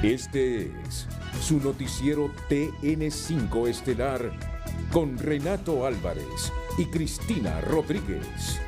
Este es su noticiero TN5 Estelar con Renato Álvarez y Cristina Rodríguez.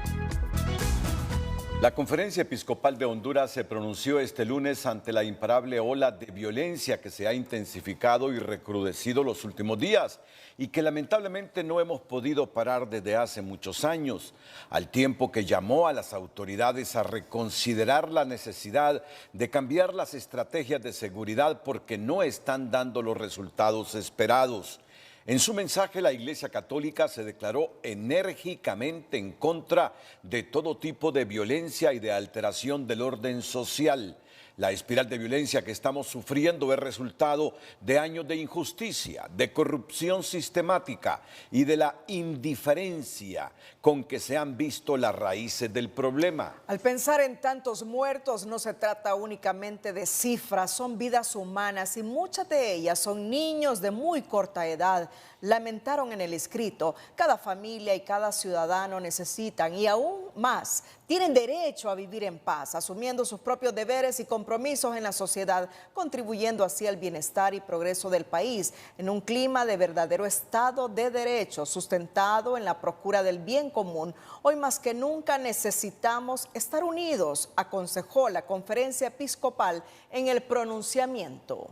La Conferencia Episcopal de Honduras se pronunció este lunes ante la imparable ola de violencia que se ha intensificado y recrudecido los últimos días y que lamentablemente no hemos podido parar desde hace muchos años, al tiempo que llamó a las autoridades a reconsiderar la necesidad de cambiar las estrategias de seguridad porque no están dando los resultados esperados. En su mensaje, la Iglesia Católica se declaró enérgicamente en contra de todo tipo de violencia y de alteración del orden social. La espiral de violencia que estamos sufriendo es resultado de años de injusticia, de corrupción sistemática y de la indiferencia con que se han visto las raíces del problema. Al pensar en tantos muertos, no se trata únicamente de cifras, son vidas humanas y muchas de ellas son niños de muy corta edad. Lamentaron en el escrito, cada familia y cada ciudadano necesitan y aún más, tienen derecho a vivir en paz, asumiendo sus propios deberes y compromisos en la sociedad, contribuyendo así al bienestar y progreso del país, en un clima de verdadero Estado de Derecho, sustentado en la procura del bien común. Hoy más que nunca necesitamos estar unidos, aconsejó la Conferencia Episcopal en el pronunciamiento.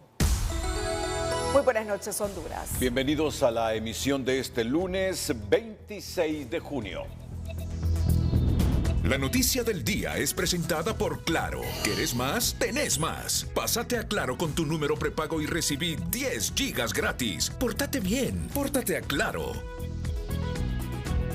Muy buenas noches, Honduras. Bienvenidos a la emisión de este lunes 26 de junio. La noticia del día es presentada por Claro. ¿Querés más? Tenés más. Pásate a Claro con tu número prepago y recibí 10 gigas gratis. Pórtate bien, pórtate a Claro.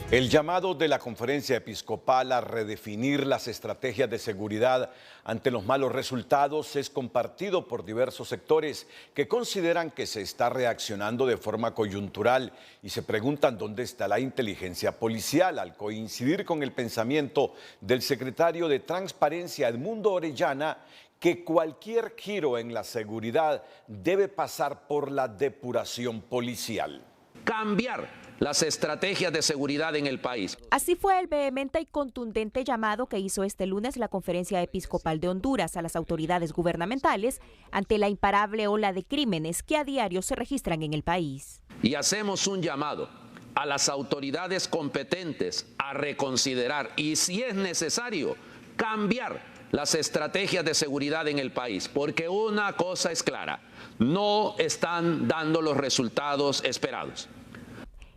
El llamado de la Conferencia Episcopal a redefinir las estrategias de seguridad ante los malos resultados es compartido por diversos sectores que consideran que se está reaccionando de forma coyuntural y se preguntan dónde está la inteligencia policial, al coincidir con el pensamiento del secretario de Transparencia, Edmundo Orellana, que cualquier giro en la seguridad debe pasar por la depuración policial. Cambiar las estrategias de seguridad en el país. Así fue el vehemente y contundente llamado que hizo este lunes la Conferencia Episcopal de Honduras a las autoridades gubernamentales ante la imparable ola de crímenes que a diario se registran en el país. Y hacemos un llamado a las autoridades competentes a reconsiderar y, si es necesario, cambiar las estrategias de seguridad en el país, porque una cosa es clara, no están dando los resultados esperados.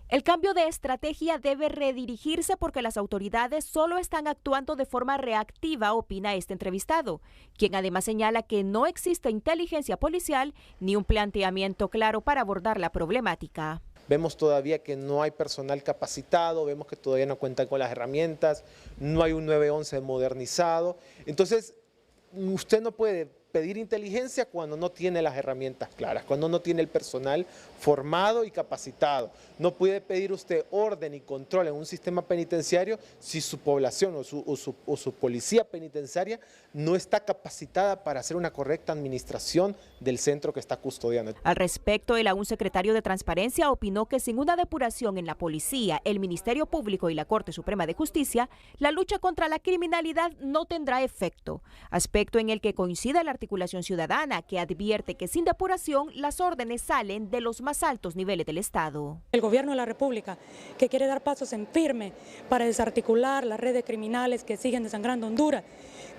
El cambio de estrategia debe redirigirse porque las autoridades solo están actuando de forma reactiva, opina este entrevistado, quien además señala que no existe inteligencia policial ni un planteamiento claro para abordar la problemática. Vemos todavía que no hay personal capacitado, vemos que todavía no cuentan con las herramientas, no hay un 911 modernizado. Entonces, usted no puede pedir inteligencia cuando no tiene las herramientas claras, cuando no tiene el personal formado y capacitado. No puede pedir usted orden y control en un sistema penitenciario si su población o su policía penitenciaria no está capacitada para hacer una correcta administración del centro que está custodiando. Al respecto, el aún secretario de Transparencia opinó que sin una depuración en la policía, el Ministerio Público y la Corte Suprema de Justicia, la lucha contra la criminalidad no tendrá efecto, aspecto en el que coincide la Articulación Ciudadana, que advierte que sin depuración las órdenes salen de los más altos niveles del Estado. El gobierno de la República, que quiere dar pasos en firme para desarticular las redes criminales que siguen desangrando Honduras,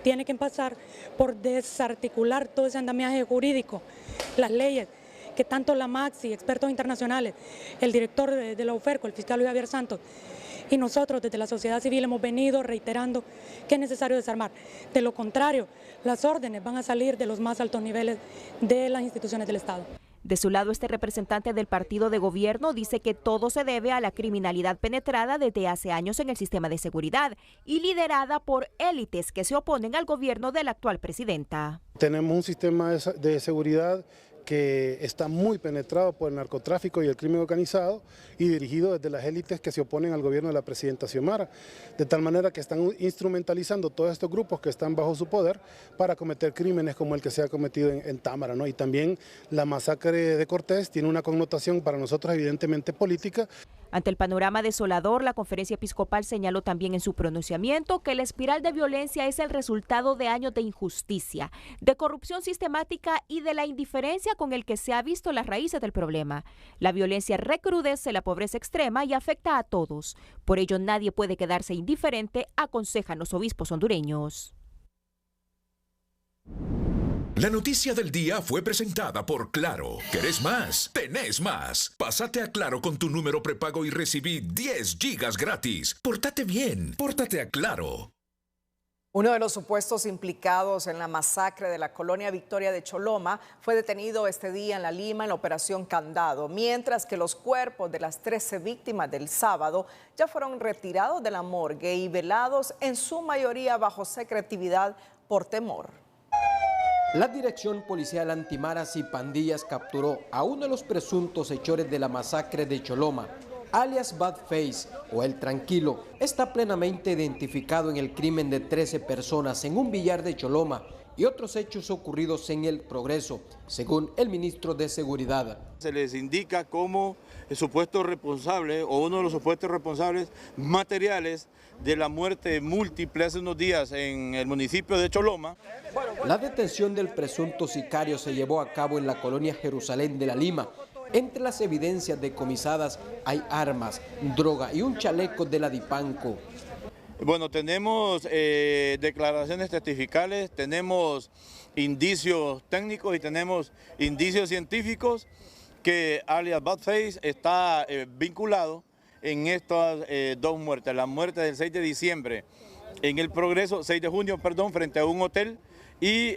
tiene que pasar por desarticular todo ese andamiaje jurídico, las leyes que tanto la Maxi, expertos internacionales, el director de la UFERCO, el fiscal Luis Javier Santos, y nosotros desde la sociedad civil hemos venido reiterando que es necesario desarmar. De lo contrario, las órdenes van a salir de los más altos niveles de las instituciones del Estado. De su lado, este representante del partido de gobierno dice que todo se debe a la criminalidad penetrada desde hace años en el sistema de seguridad y liderada por élites que se oponen al gobierno de la actual presidenta. Tenemos un sistema de seguridad que está muy penetrado por el narcotráfico y el crimen organizado y dirigido desde las élites que se oponen al gobierno de la presidenta Xiomara, de tal manera que están instrumentalizando todos estos grupos que están bajo su poder para cometer crímenes como el que se ha cometido en Támara, ¿no? Y también la masacre de Cortés tiene una connotación para nosotros evidentemente política. Ante el panorama desolador, la Conferencia Episcopal señaló también en su pronunciamiento que la espiral de violencia es el resultado de años de injusticia, de corrupción sistemática y de la indiferencia con el que se ha visto las raíces del problema. La violencia recrudece la pobreza extrema y afecta a todos. Por ello, nadie puede quedarse indiferente, aconsejan los obispos hondureños. La noticia del día fue presentada por Claro. ¿Querés más? ¡Tenés más! Pásate a Claro con tu número prepago y recibí 10 gigas gratis. Pórtate bien, pórtate a Claro. Uno de los supuestos implicados en la masacre de la colonia Victoria de Choloma fue detenido este día en La Lima en la operación Candado, mientras que los cuerpos de las 13 víctimas del sábado ya fueron retirados de la morgue y velados en su mayoría bajo secretividad por temor. La Dirección Policial Antimaras y Pandillas capturó a uno de los presuntos hechores de la masacre de Choloma, alias Badface o El Tranquilo. Está plenamente identificado en el crimen de 13 personas en un billar de Choloma y otros hechos ocurridos en El Progreso, según el ministro de Seguridad. Se les indica como el supuesto responsable o uno de los supuestos responsables materiales de la muerte múltiple hace unos días en el municipio de Choloma. La detención del presunto sicario se llevó a cabo en la colonia Jerusalén de La Lima. Entre las evidencias decomisadas hay armas, droga y un chaleco de la Dipanco. Bueno, tenemos declaraciones testificales, tenemos indicios técnicos y tenemos indicios científicos que alias Badface está vinculado en estas dos muertes. La muerte del 6 de diciembre en El Progreso, 6 de junio, perdón, frente a un hotel y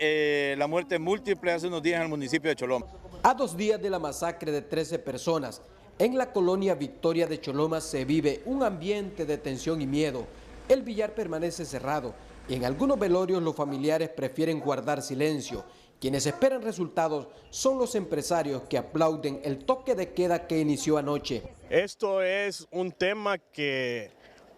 la muerte múltiple hace unos días en el municipio de Choloma. A 2 días de la masacre de 13 personas, en la colonia Victoria de Choloma se vive un ambiente de tensión y miedo. El billar permanece cerrado y en algunos velorios los familiares prefieren guardar silencio. Quienes esperan resultados son los empresarios que aplauden el toque de queda que inició anoche. Esto es un tema que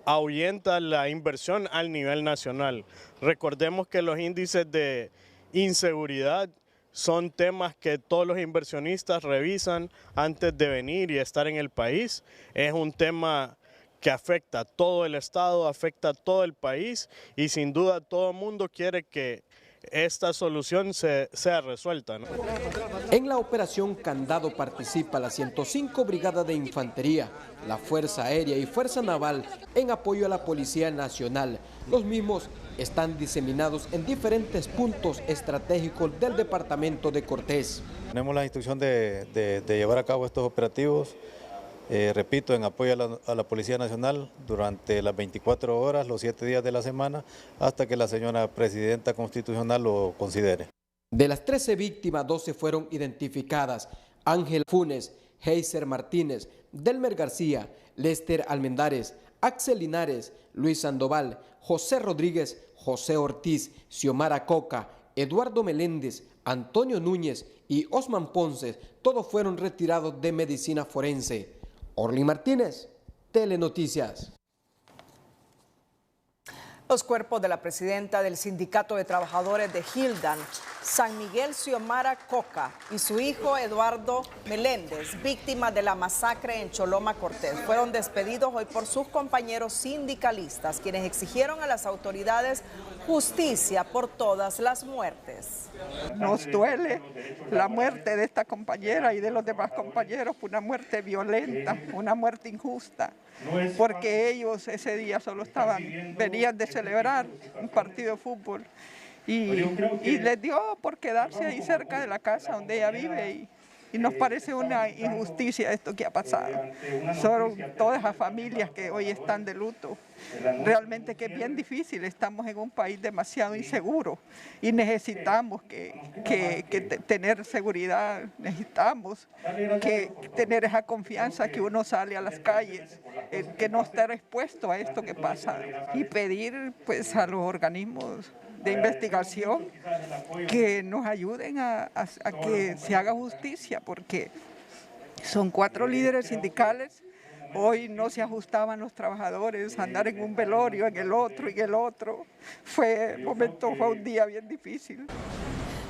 ahuyenta la inversión al nivel nacional. Recordemos que los índices de inseguridad son temas que todos los inversionistas revisan antes de venir y estar en el país. Es un tema que afecta a todo el estado, afecta a todo el país y sin duda todo el mundo quiere que esta solución sea resuelta, ¿no? En la operación Candado participa la 105 Brigada de Infantería, la Fuerza Aérea y Fuerza Naval en apoyo a la Policía Nacional. Los mismos están diseminados en diferentes puntos estratégicos del departamento de Cortés. Tenemos la instrucción de llevar a cabo estos operativos, repito, en apoyo a la Policía Nacional durante las 24 horas, los 7 días de la semana, hasta que la señora Presidenta Constitucional lo considere. De las 13 víctimas, 12 fueron identificadas: Ángel Funes, Heiser Martínez, Delmer García, Lester Almendares, Axel Linares, Luis Sandoval, José Rodríguez, José Ortiz, Xiomara Coca, Eduardo Meléndez, Antonio Núñez y Osman Ponce. Todos fueron retirados de medicina forense. Orly Martínez, Telenoticias. Los cuerpos de la presidenta del Sindicato de Trabajadores de Gildan, San Miguel, Xiomara Coca, y su hijo Eduardo Meléndez, víctimas de la masacre en Choloma, Cortés, fueron despedidos hoy por sus compañeros sindicalistas, quienes exigieron a las autoridades justicia por todas las muertes. Nos duele la muerte de esta compañera y de los demás compañeros, fue una muerte violenta, una muerte injusta, porque ellos ese día solo venían de celebrar un partido de fútbol y les dio por quedarse ahí cerca de la casa donde ella vive y nos parece una injusticia esto que ha pasado. Son todas las familias que hoy están de luto. Realmente que es bien difícil, estamos en un país demasiado inseguro y necesitamos que tener seguridad, necesitamos que tener esa confianza que uno sale a las calles, que no esté expuesto a esto que pasa y pedir pues a los organismos de investigación que nos ayuden a que se haga justicia, porque son 4 líderes sindicales. Hoy no se ajustaban los trabajadores a andar en un velorio, en el otro, fue un día bien difícil.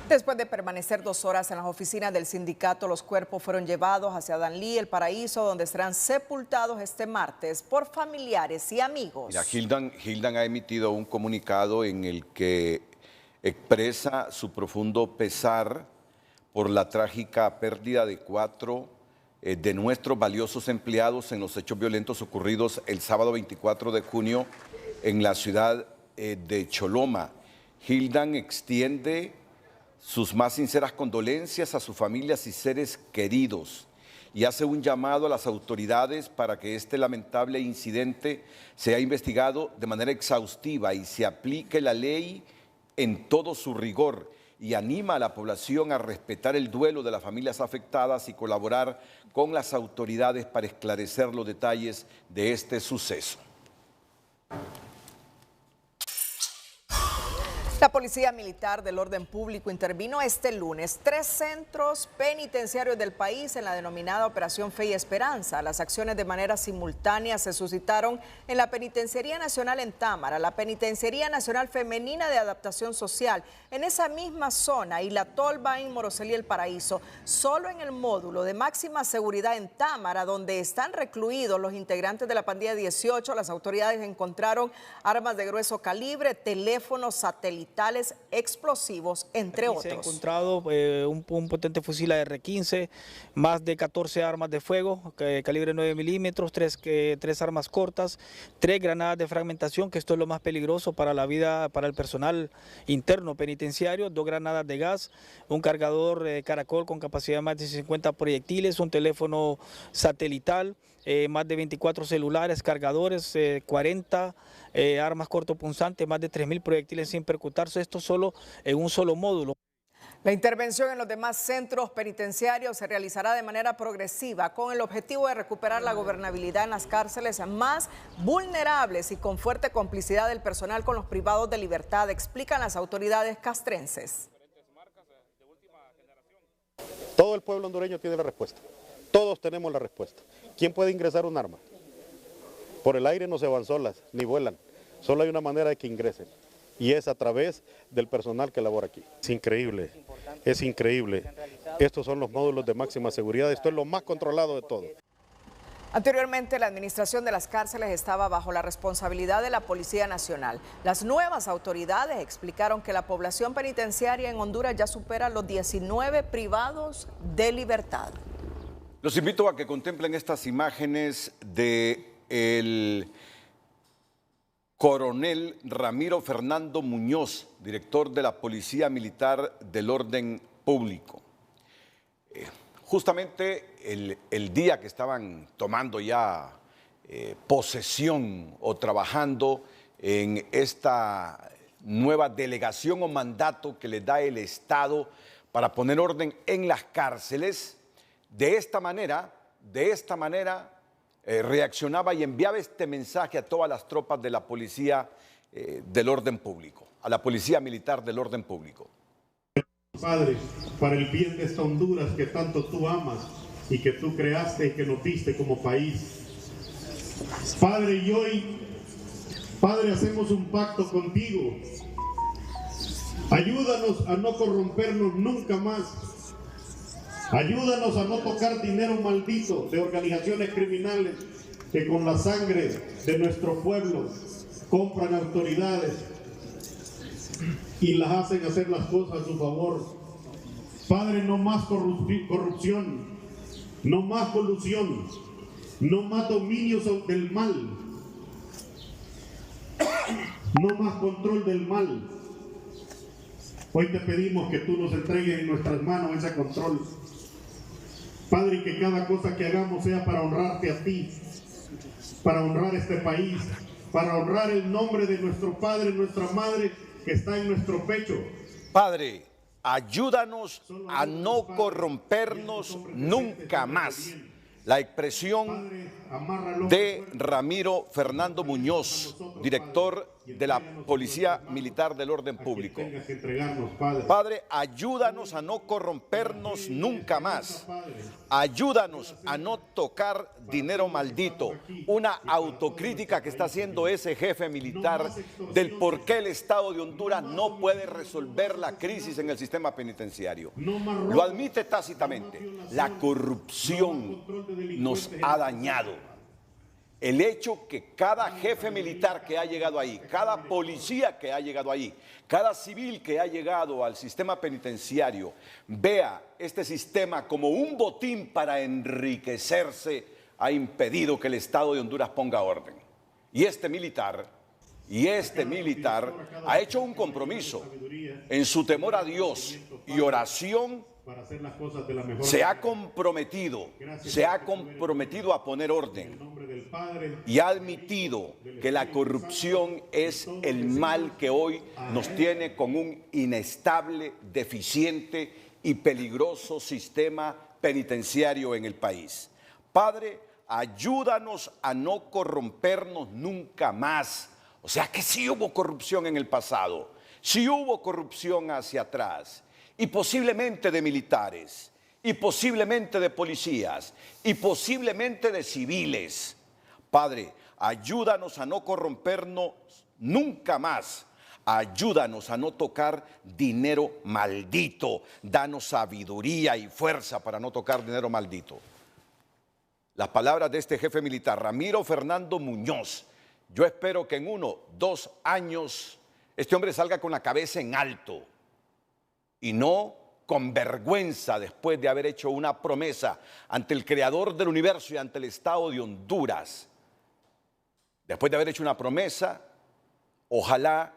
Después de permanecer 2 horas en las oficinas del sindicato, los cuerpos fueron llevados hacia Danlí, El Paraíso, donde serán sepultados este martes por familiares y amigos. Mira, Gildan ha emitido un comunicado en el que expresa su profundo pesar por la trágica pérdida de 4 de nuestros valiosos empleados en los hechos violentos ocurridos el sábado 24 de junio en la ciudad de Choloma. Gildan extiende sus más sinceras condolencias a sus familias y seres queridos y hace un llamado a las autoridades para que este lamentable incidente sea investigado de manera exhaustiva y se aplique la ley en todo su rigor, y anima a la población a respetar el duelo de las familias afectadas y colaborar con las autoridades para esclarecer los detalles de este suceso. La Policía Militar del Orden Público intervino este lunes 3 centros penitenciarios del país en la denominada Operación Fe y Esperanza. Las acciones de manera simultánea se suscitaron en la Penitenciaría Nacional en Támara, la Penitenciaría Nacional Femenina de Adaptación Social, en esa misma zona, y la Tolva en Moroselí, El Paraíso. Solo en el módulo de máxima seguridad en Támara, donde están recluidos los integrantes de la pandilla 18, las autoridades encontraron armas de grueso calibre, teléfonos satelitales, explosivos, entre otros. Se ha encontrado un potente fusil AR-15, más de 14 armas de fuego, calibre 9 milímetros, 3 armas cortas, 3 granadas de fragmentación, que esto es lo más peligroso para la vida, para el personal interno penitenciario, 2 granadas de gas, un cargador Caracol con capacidad de más de 50 proyectiles, un teléfono satelital, más de 24 celulares, cargadores, 40 armas cortopunzantes, más de 3.000 proyectiles sin percutarse, esto solo en un solo módulo. La intervención en los demás centros penitenciarios se realizará de manera progresiva con el objetivo de recuperar la gobernabilidad en las cárceles más vulnerables y con fuerte complicidad del personal con los privados de libertad, explican las autoridades castrenses. Todo el pueblo hondureño tiene la respuesta. Todos tenemos la respuesta. ¿Quién puede ingresar un arma? Por el aire no se van solas, ni vuelan. Solo hay una manera de que ingresen. Y es a través del personal que labora aquí. Es increíble, es increíble. Estos son los módulos de máxima seguridad. Esto es lo más controlado de todo. Anteriormente, la administración de las cárceles estaba bajo la responsabilidad de la Policía Nacional. Las nuevas autoridades explicaron que la población penitenciaria en Honduras ya supera los 19 privados de libertad. Los invito a que contemplen estas imágenes del coronel Ramiro Fernando Muñoz, director de la Policía Militar del Orden Público. Justamente el día que estaban tomando ya posesión o trabajando en esta nueva delegación o mandato que les da el Estado para poner orden en las cárceles, de esta manera reaccionaba y enviaba este mensaje a todas las tropas de la Policía del Orden Público, a la Policía Militar del Orden Público. Padre, para el bien de esta Honduras que tanto tú amas y que tú creaste y que nos diste como país. Padre, y hoy, Padre, hacemos un pacto contigo. Ayúdanos a no corrompernos nunca más. Ayúdanos a no tocar dinero maldito de organizaciones criminales que con la sangre de nuestro pueblo compran autoridades y las hacen hacer las cosas a su favor. Padre, no más corrupción, no más colusión, no más dominio del mal, no más control del mal. Hoy te pedimos que tú nos entregues en nuestras manos ese control. Padre, que cada cosa que hagamos sea para honrarte a ti, para honrar este país, para honrar el nombre de nuestro Padre, nuestra Madre, que está en nuestro pecho. Padre, ayúdanos a no corrompernos nunca más. La expresión de Ramiro Fernando Muñoz, director de la Policía Militar del Orden Público. Padre, ayúdanos a no corrompernos nunca más. Ayúdanos a no tocar dinero maldito. Una autocrítica que está haciendo ese jefe militar del por qué el Estado de Honduras no puede resolver la crisis en el sistema penitenciario. Lo admite tácitamente. La corrupción nos ha dañado. El hecho que cada jefe militar que ha llegado ahí, cada policía que ha llegado ahí, cada civil que ha llegado al sistema penitenciario, vea este sistema como un botín para enriquecerse, ha impedido que el Estado de Honduras ponga orden. Y este militar ha hecho un compromiso en su temor a Dios y oración. Se ha comprometido a poner orden y ha admitido que la corrupción es el mal que hoy nos tiene con un inestable, deficiente y peligroso sistema penitenciario en el país. Padre, ayúdanos a no corrompernos nunca más. O sea que sí hubo corrupción en el pasado, sí hubo corrupción hacia atrás. Y posiblemente de militares, y posiblemente de policías, y posiblemente de civiles. Padre, ayúdanos a no corrompernos nunca más. Ayúdanos a no tocar dinero maldito. Danos sabiduría y fuerza para no tocar dinero maldito. Las palabras de este jefe militar, Ramiro Fernando Muñoz. Yo espero que en 1, 2 años este hombre salga con la cabeza en alto. Y no con vergüenza después de haber hecho una promesa ante el Creador del universo y ante el Estado de Honduras. Después de haber hecho una promesa, ojalá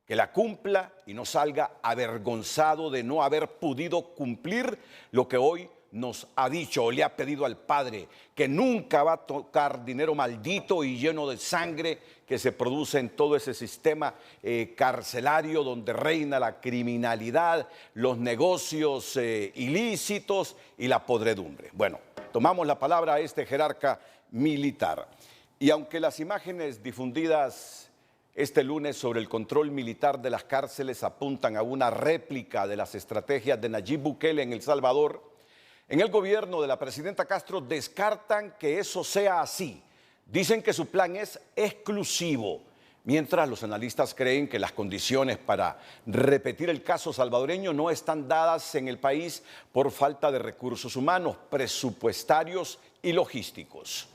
que la cumpla y no salga avergonzado de no haber podido cumplir lo que hoy nos ha dicho o le ha pedido al Padre, que nunca va a tocar dinero maldito y lleno de sangre que se produce en todo ese sistema carcelario donde reina la criminalidad, los negocios ilícitos y la podredumbre. Bueno, tomamos la palabra a este jerarca militar. Y aunque las imágenes difundidas este lunes sobre el control militar de las cárceles apuntan a una réplica de las estrategias de Nayib Bukele en El Salvador, en el gobierno de la presidenta Castro descartan que eso sea así. Dicen que su plan es exclusivo, mientras los analistas creen que las condiciones para repetir el caso salvadoreño no están dadas en el país por falta de recursos humanos, presupuestarios y logísticos.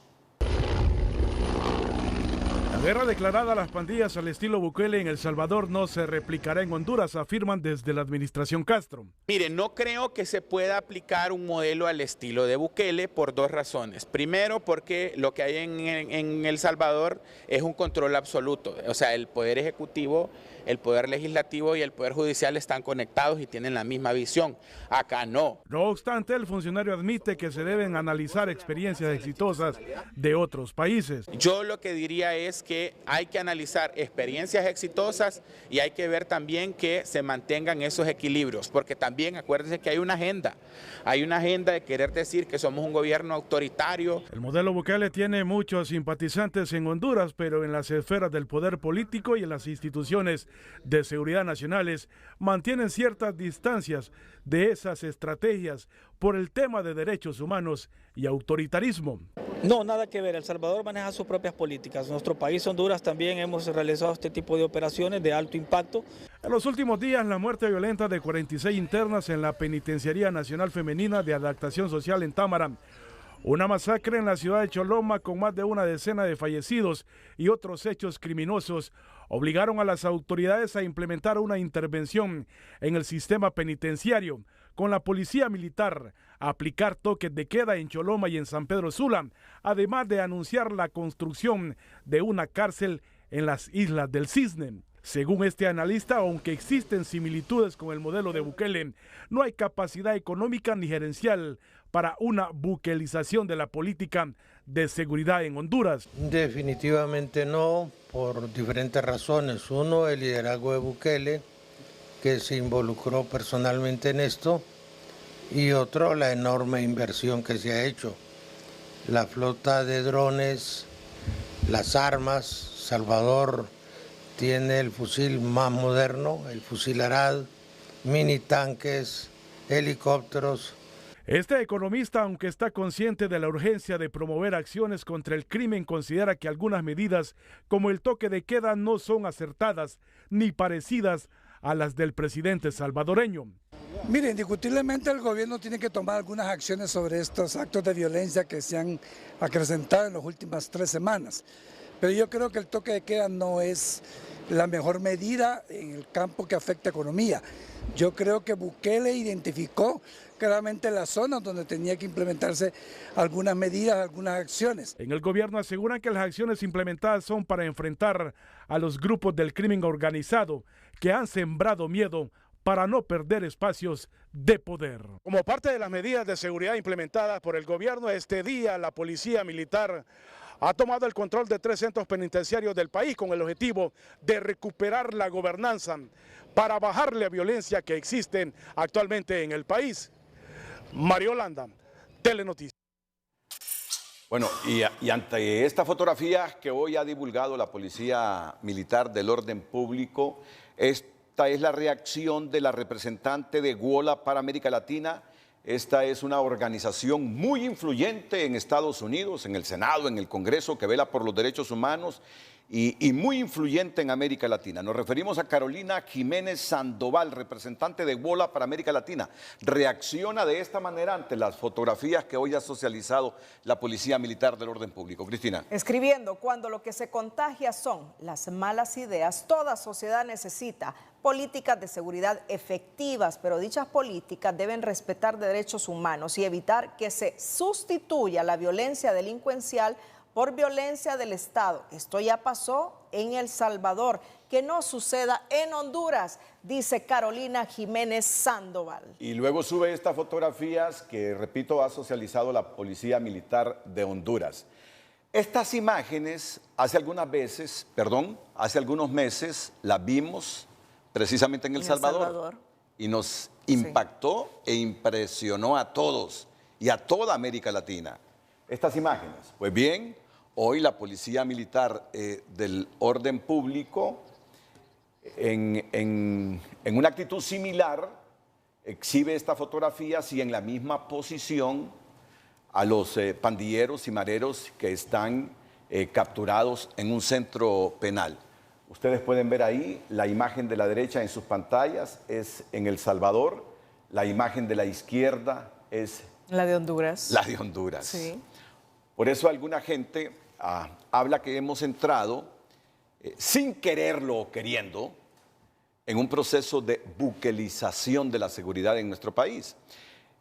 La guerra declarada a las pandillas al estilo Bukele en El Salvador no se replicará en Honduras, afirman desde la administración Castro. Mire, no creo que se pueda aplicar un modelo al estilo de Bukele por 2 razones. Primero, porque lo que hay en El Salvador es un control absoluto. O sea, el Poder Ejecutivo, el Poder Legislativo y el Poder Judicial están conectados y tienen la misma visión. Acá no. No obstante, el funcionario admite que se deben analizar experiencias exitosas de otros países. Yo lo que diría es que hay que analizar experiencias exitosas y hay que ver también que se mantengan esos equilibrios, porque también acuérdense que hay una agenda de querer decir que somos un gobierno autoritario. El modelo Bukele tiene muchos simpatizantes en Honduras, pero en las esferas del poder político y en las instituciones de seguridad nacionales mantienen ciertas distancias de esas estrategias por el tema de derechos humanos y autoritarismo. No, nada que ver. El Salvador maneja sus propias políticas. Nuestro país, Honduras, también hemos realizado este tipo de operaciones de alto impacto. En los últimos días, la muerte violenta de 46 internas en la Penitenciaría Nacional Femenina de Adaptación Social en Támara. Una masacre en la ciudad de Choloma con más de una decena de fallecidos y otros hechos criminosos obligaron a las autoridades a implementar una intervención en el sistema penitenciario con la policía militar, a aplicar toques de queda en Choloma y en San Pedro Sula, además de anunciar la construcción de una cárcel en las Islas del Cisne. Según este analista, aunque existen similitudes con el modelo de Bukele, no hay capacidad económica ni gerencial para una bukelización de la política de seguridad en Honduras. Definitivamente no, por diferentes razones. Uno, el liderazgo de Bukele, que se involucró personalmente en esto, y otro, la enorme inversión que se ha hecho. La flota de drones, las armas, Salvador tiene el fusil más moderno, el fusil Arad, mini tanques, helicópteros. Este economista, aunque está consciente de la urgencia de promover acciones contra el crimen, considera que algunas medidas, como el toque de queda, no son acertadas ni parecidas a las del presidente salvadoreño. Mire, indiscutiblemente el gobierno tiene que tomar algunas acciones sobre estos actos de violencia que se han acrecentado en las últimas 3 semanas. Pero yo creo que el toque de queda no es la mejor medida en el campo que afecta a economía. Yo creo que Bukele identificó claramente las zonas donde tenía que implementarse algunas medidas, algunas acciones. En el gobierno aseguran que las acciones implementadas son para enfrentar a los grupos del crimen organizado que han sembrado miedo para no perder espacios de poder. Como parte de las medidas de seguridad implementadas por el gobierno, este día la policía militar ha tomado el control de 3 centros penitenciarios del país con el objetivo de recuperar la gobernanza para bajar la violencia que existe actualmente en el país. Mario Holanda, Telenoticias. Bueno, y ante esta fotografía que hoy ha divulgado la Policía Militar del Orden Público, esta es la reacción de la representante de Guola para América Latina. Esta es una organización muy influyente en Estados Unidos, en el Senado, en el Congreso, que vela por los derechos humanos y muy influyente en América Latina. Nos referimos a Carolina Jiménez Sandoval, representante de Guola para América Latina. Reacciona de esta manera ante las fotografías que hoy ha socializado la Policía Militar del Orden Público. Cristina. Escribiendo, cuando lo que se contagia son las malas ideas, toda sociedad necesita políticas de seguridad efectivas, pero dichas políticas deben respetar derechos humanos y evitar que se sustituya la violencia delincuencial por violencia del Estado. Esto ya pasó en El Salvador, que no suceda en Honduras, dice Carolina Jiménez Sandoval. Y luego sube estas fotografías que, repito, ha socializado la Policía Militar de Honduras. Estas imágenes hace algunos meses las vimos precisamente en El Salvador y nos impactó e impresionó a todos y a toda América Latina. Estas imágenes, pues bien, hoy la Policía Militar del Orden Público, en una actitud similar, exhibe estas fotografías y en la misma posición a los pandilleros y mareros que están capturados en un centro penal. Ustedes pueden ver ahí la imagen de la derecha en sus pantallas, es en El Salvador, la imagen de la izquierda es... La de Honduras. La de Honduras. Sí. Por eso alguna gente habla que hemos entrado, sin quererlo o queriendo, en un proceso de buquelización de la seguridad en nuestro país.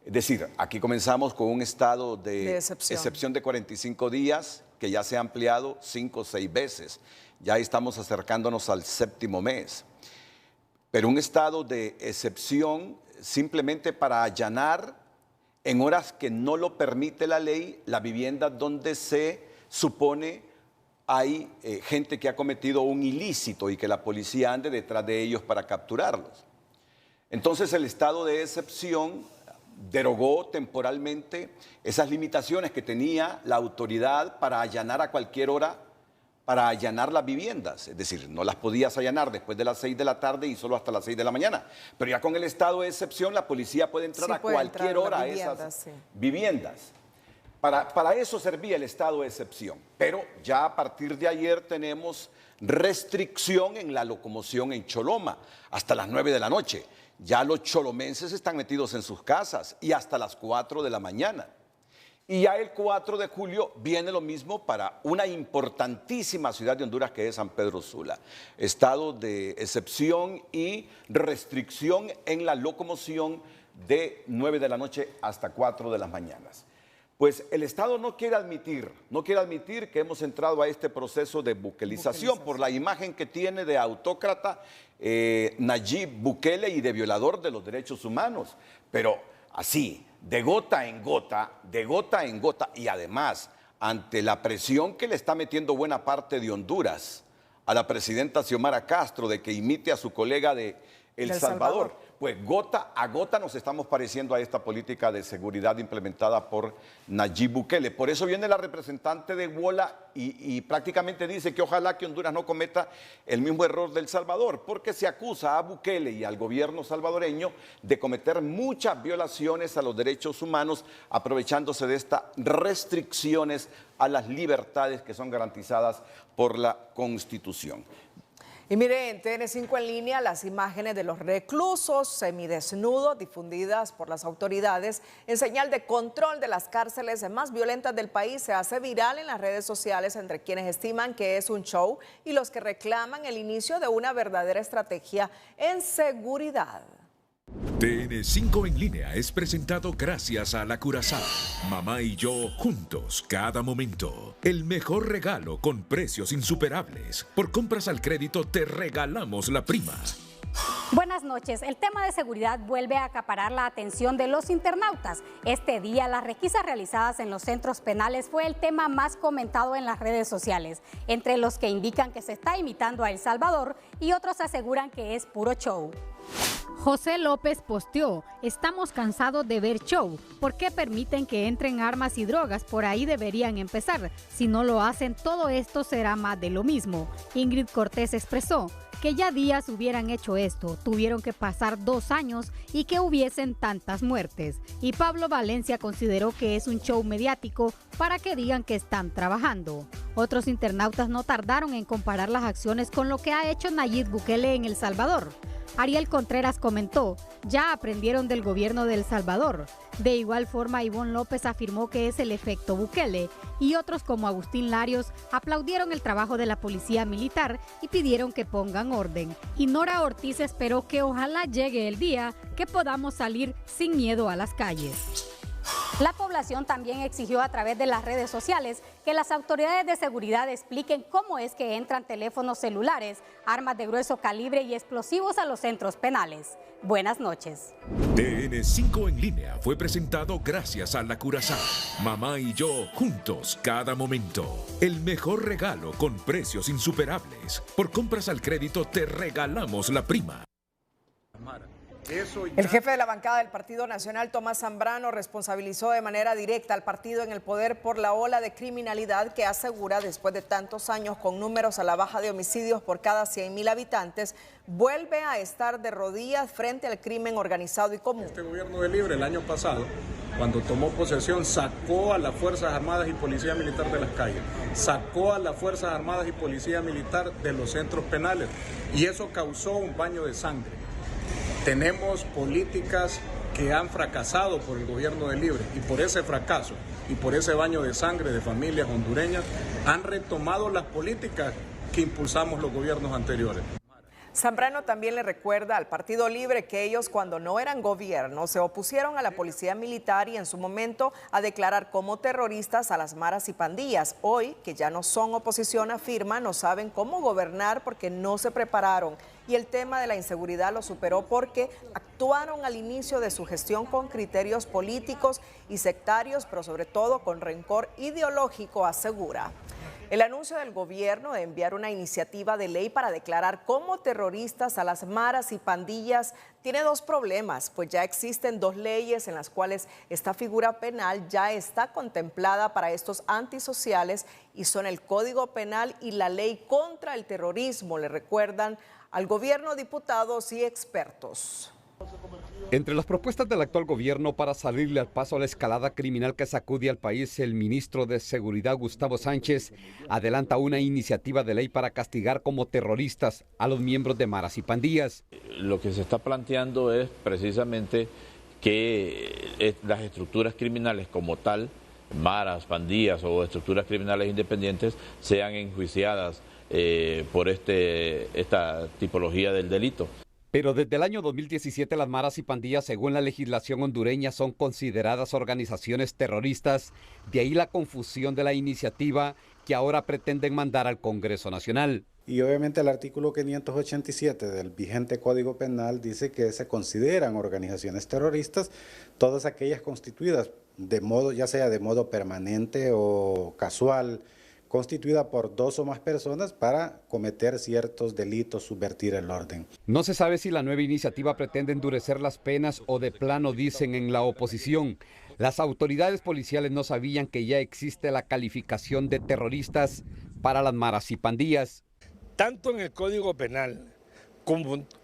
Es decir, aquí comenzamos con un estado de excepción de 45 días, que ya se ha ampliado 5 o 6 veces. Ya estamos acercándonos al 7º mes. Pero un estado de excepción simplemente para allanar en horas que no lo permite la ley, la vivienda donde se supone hay gente que ha cometido un ilícito y que la policía ande detrás de ellos para capturarlos. Entonces el estado de excepción derogó temporalmente esas limitaciones que tenía la autoridad para allanar a cualquier hora, para allanar las viviendas. Es decir, no las podías allanar después de las 6 de la tarde y solo hasta las 6 de la mañana. Pero ya con el estado de excepción la policía puede entrar a cualquier hora a esas viviendas. Para eso servía el estado de excepción. Pero ya a partir de ayer tenemos restricción en la locomoción en Choloma hasta las 9 de la noche. Ya los cholomenses están metidos en sus casas y hasta las 4 de la mañana. Y ya el 4 de julio viene lo mismo para una importantísima ciudad de Honduras que es San Pedro Sula. Estado de excepción y restricción en la locomoción de 9 de la noche hasta 4 de las mañanas. Pues el Estado no quiere admitir que hemos entrado a este proceso de buquelización por la imagen que tiene de autócrata Nayib Bukele y de violador de los derechos humanos. Pero así, de gota en gota y además ante la presión que le está metiendo buena parte de Honduras a la presidenta Xiomara Castro de que imite a su colega de El Salvador. Pues gota a gota nos estamos pareciendo a esta política de seguridad implementada por Nayib Bukele. Por eso viene la representante de WOLA y prácticamente dice que ojalá que Honduras no cometa el mismo error del Salvador, porque se acusa a Bukele y al gobierno salvadoreño de cometer muchas violaciones a los derechos humanos, aprovechándose de estas restricciones a las libertades que son garantizadas por la Constitución. Y mire, en TN5 en línea, las imágenes de los reclusos semidesnudos difundidas por las autoridades en señal de control de las cárceles más violentas del país se hace viral en las redes sociales entre quienes estiman que es un show y los que reclaman el inicio de una verdadera estrategia en seguridad. TN5 en línea es presentado gracias a La Curazao. Mamá y yo juntos cada momento. El mejor regalo con precios insuperables. Por compras al crédito te regalamos la prima. Buenas noches. El tema de seguridad vuelve a acaparar la atención de los internautas. Este día, las requisas realizadas en los centros penales fue el tema más comentado en las redes sociales, entre los que indican que se está imitando a El Salvador y otros aseguran que es puro show. José López posteó: estamos cansados de ver show. ¿Por qué permiten que entren armas y drogas? Por ahí deberían empezar. Si no lo hacen, todo esto será más de lo mismo. Ingrid Cortés expresó que ya días hubieran hecho esto, tuvieron que pasar 2 años y que hubiesen tantas muertes. Y Pablo Valencia consideró que es un show mediático para que digan que están trabajando. Otros internautas no tardaron en comparar las acciones con lo que ha hecho Nayib Bukele en El Salvador. Ariel Contreras comentó: ya aprendieron del gobierno de El Salvador. De igual forma, Ivonne López afirmó que es el efecto Bukele, y otros como Agustín Larios aplaudieron el trabajo de la policía militar y pidieron que pongan orden. Y Nora Ortiz esperó que ojalá llegue el día que podamos salir sin miedo a las calles. La población también exigió a través de las redes sociales que las autoridades de seguridad expliquen cómo es que entran teléfonos celulares, armas de grueso calibre y explosivos a los centros penales. Buenas noches. TN5 en línea fue presentado gracias a La Curazao. Mamá y yo juntos cada momento. El mejor regalo con precios insuperables. Por compras al crédito te regalamos la prima. El jefe de la bancada del Partido Nacional, Tomás Zambrano, responsabilizó de manera directa al partido en el poder por la ola de criminalidad que asegura, después de tantos años con números a la baja de homicidios por cada 100.000 habitantes, vuelve a estar de rodillas frente al crimen organizado y común. Este gobierno de Libre el año pasado, cuando tomó posesión, sacó a las Fuerzas Armadas y Policía Militar de las calles, sacó a las Fuerzas Armadas y Policía Militar de los centros penales, y eso causó un baño de sangre. Tenemos políticas que han fracasado por el gobierno de Libre, y por ese fracaso y por ese baño de sangre de familias hondureñas han retomado las políticas que impulsamos los gobiernos anteriores. Zambrano también le recuerda al Partido Libre que ellos, cuando no eran gobierno, se opusieron a la policía militar y en su momento a declarar como terroristas a las maras y pandillas. Hoy, que ya no son oposición, afirma, no saben cómo gobernar porque no se prepararon. Y el tema de la inseguridad lo superó porque actuaron al inicio de su gestión con criterios políticos y sectarios, pero sobre todo con rencor ideológico, asegura. El anuncio del gobierno de enviar una iniciativa de ley para declarar como terroristas a las maras y pandillas tiene 2 problemas, pues ya existen 2 leyes en las cuales esta figura penal ya está contemplada para estos antisociales y son el Código Penal y la Ley contra el Terrorismo, le recuerdan al gobierno diputados y expertos. Entre las propuestas del actual gobierno para salirle al paso a la escalada criminal que sacude al país, el ministro de Seguridad, Gustavo Sánchez, adelanta una iniciativa de ley para castigar como terroristas a los miembros de maras y pandillas. Lo que se está planteando es precisamente que las estructuras criminales como tal, maras, pandillas o estructuras criminales independientes, sean enjuiciadas por esta tipología del delito. Pero desde el año 2017 las maras y pandillas, según la legislación hondureña, son consideradas organizaciones terroristas. De ahí la confusión de la iniciativa que ahora pretenden mandar al Congreso Nacional. Y obviamente el artículo 587 del vigente Código Penal dice que se consideran organizaciones terroristas todas aquellas constituidas de modo, ya sea de modo permanente o casual, constituida por 2 o más personas para cometer ciertos delitos, subvertir el orden. No se sabe si la nueva iniciativa pretende endurecer las penas o de plano dicen en la oposición. Las autoridades policiales no sabían que ya existe la calificación de terroristas para las maras y pandillas. Tanto en el Código Penal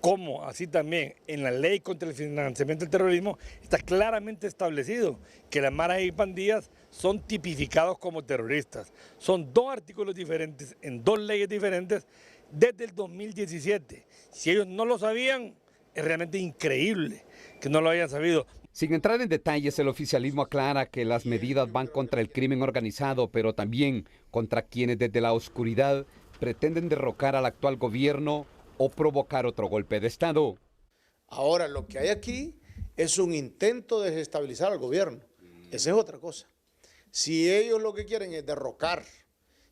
como así también en la Ley contra el Financiamiento del Terrorismo está claramente establecido que las maras y pandillas son tipificados como terroristas. Son 2 artículos diferentes en 2 leyes diferentes desde el 2017. Si ellos no lo sabían, es realmente increíble que no lo hayan sabido. Sin entrar en detalles, el oficialismo aclara que las medidas van contra el crimen organizado, pero también contra quienes desde la oscuridad pretenden derrocar al actual gobierno o provocar otro golpe de Estado. Ahora, lo que hay aquí es un intento de desestabilizar al gobierno. Esa es otra cosa. Si ellos lo que quieren es derrocar,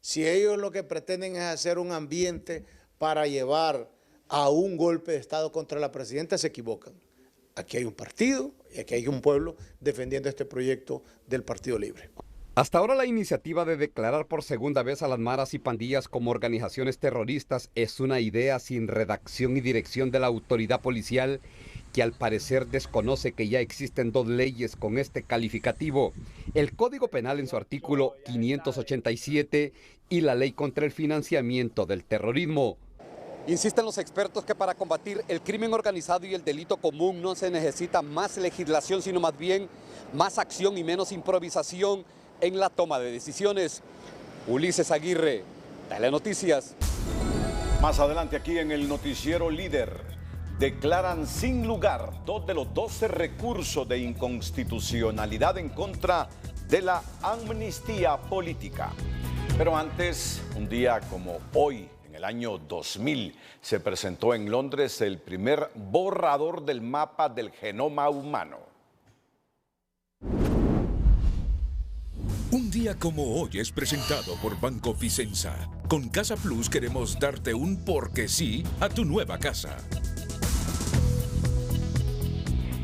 si ellos lo que pretenden es hacer un ambiente para llevar a un golpe de Estado contra la presidenta, se equivocan. Aquí hay un partido y aquí hay un pueblo defendiendo este proyecto del Partido Libre. Hasta ahora la iniciativa de declarar por segunda vez a las maras y pandillas como organizaciones terroristas es una idea sin redacción y dirección de la autoridad policial que al parecer desconoce que ya existen 2 leyes con este calificativo, el Código Penal en su artículo 587 y la Ley contra el Financiamiento del Terrorismo. Insisten los expertos que para combatir el crimen organizado y el delito común no se necesita más legislación, sino más bien más acción y menos improvisación en la toma de decisiones. Ulises Aguirre, Telenoticias. Más adelante aquí en el noticiero Líder, declaran sin lugar 2 de los 12 recursos de inconstitucionalidad en contra de la amnistía política. Pero antes, un día como hoy, en el año 2000, se presentó en Londres el primer borrador del mapa del genoma humano. Un día como hoy es presentado por Banco Ficenza. Con Casa Plus queremos darte un porque sí a tu nueva casa.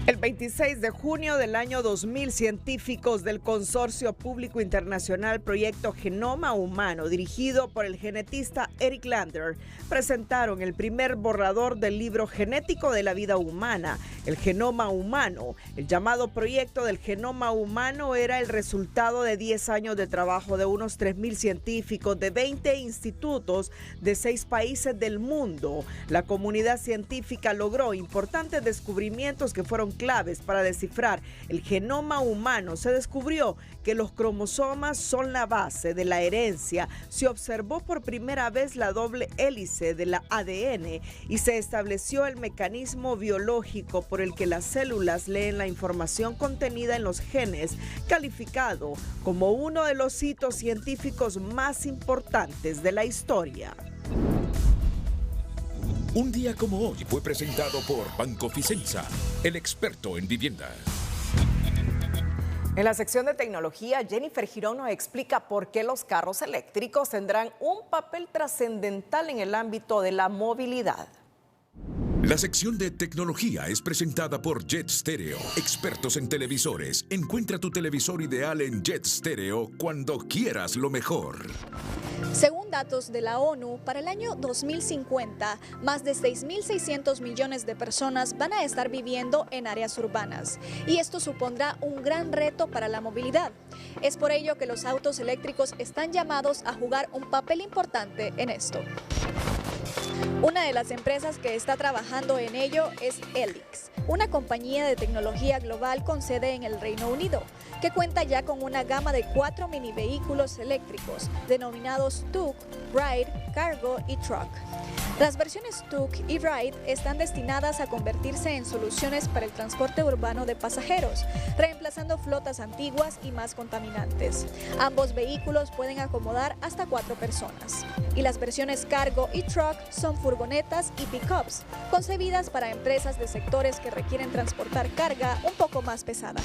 El 26 de junio del año 2000, científicos del Consorcio Público Internacional Proyecto Genoma Humano, dirigido por el genetista Eric Lander, presentaron el primer borrador del libro genético de la vida humana, el genoma humano. El llamado Proyecto del Genoma Humano era el resultado de 10 años de trabajo de unos 3.000 científicos de 20 institutos de 6 países del mundo. La comunidad científica logró importantes descubrimientos que fueron claves para descifrar el genoma humano. Se descubrió que los cromosomas son la base de la herencia. Se observó por primera vez la doble hélice de la ADN y se estableció el mecanismo biológico por el que las células leen la información contenida en los genes, calificado como uno de los hitos científicos más importantes de la historia. Un día como hoy fue presentado por Banco Ficenza, el experto en vivienda. En la sección de tecnología, Jennifer Girón nos explica por qué los carros eléctricos tendrán un papel trascendental en el ámbito de la movilidad. La sección de tecnología es presentada por Jet Stereo, expertos en televisores. Encuentra tu televisor ideal en Jet Stereo cuando quieras lo mejor. Según datos de la ONU, para el año 2050, más de 6.600 millones de personas van a estar viviendo en áreas urbanas. Y esto supondrá un gran reto para la movilidad. Es por ello que los autos eléctricos están llamados a jugar un papel importante en esto. Una de las empresas que está trabajando en ello es Helix, una compañía de tecnología global con sede en el Reino Unido, que cuenta ya con una gama de 4 mini vehículos eléctricos, denominados Tuk, Ride, Cargo y Truck. Las versiones Tuk y Ride están destinadas a convertirse en soluciones para el transporte urbano de pasajeros, reemplazando flotas antiguas y más contaminantes. Ambos vehículos pueden acomodar hasta 4 personas. Y las versiones Cargo y Truck son furgonetas y pickups, concebidas para empresas de sectores que requieren transportar carga un poco más pesada.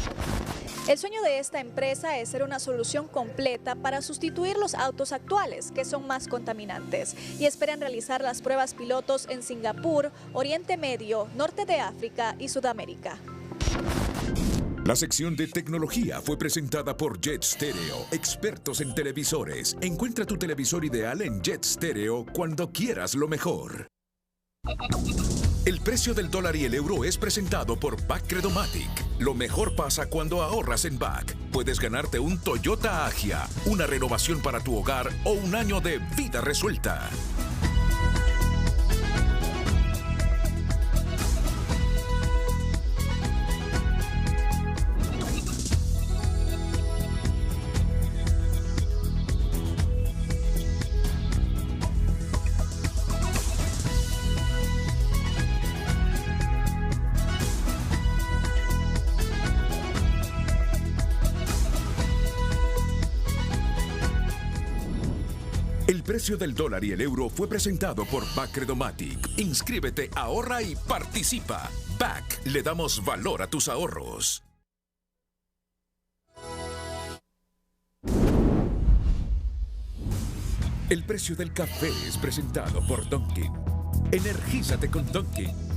El sueño de esta empresa es ser una solución completa para sustituir los autos actuales, que son más contaminantes, y esperan realizar las pruebas pilotos en Singapur, Oriente Medio, Norte de África y Sudamérica. La sección de tecnología fue presentada por Jet Stereo, expertos en televisores. Encuentra tu televisor ideal en Jet Stereo cuando quieras lo mejor. El precio del dólar y el euro es presentado por BAC Credomatic. Lo mejor pasa cuando ahorras en BAC. Puedes ganarte un Toyota Agya, una renovación para tu hogar o un año de vida resuelta. El precio del dólar y el euro fue presentado por BAC Credomatic. Inscríbete, ahorra y participa. BAC, le damos valor a tus ahorros. El precio del café es presentado por Dunkin'. Energízate con Dunkin'.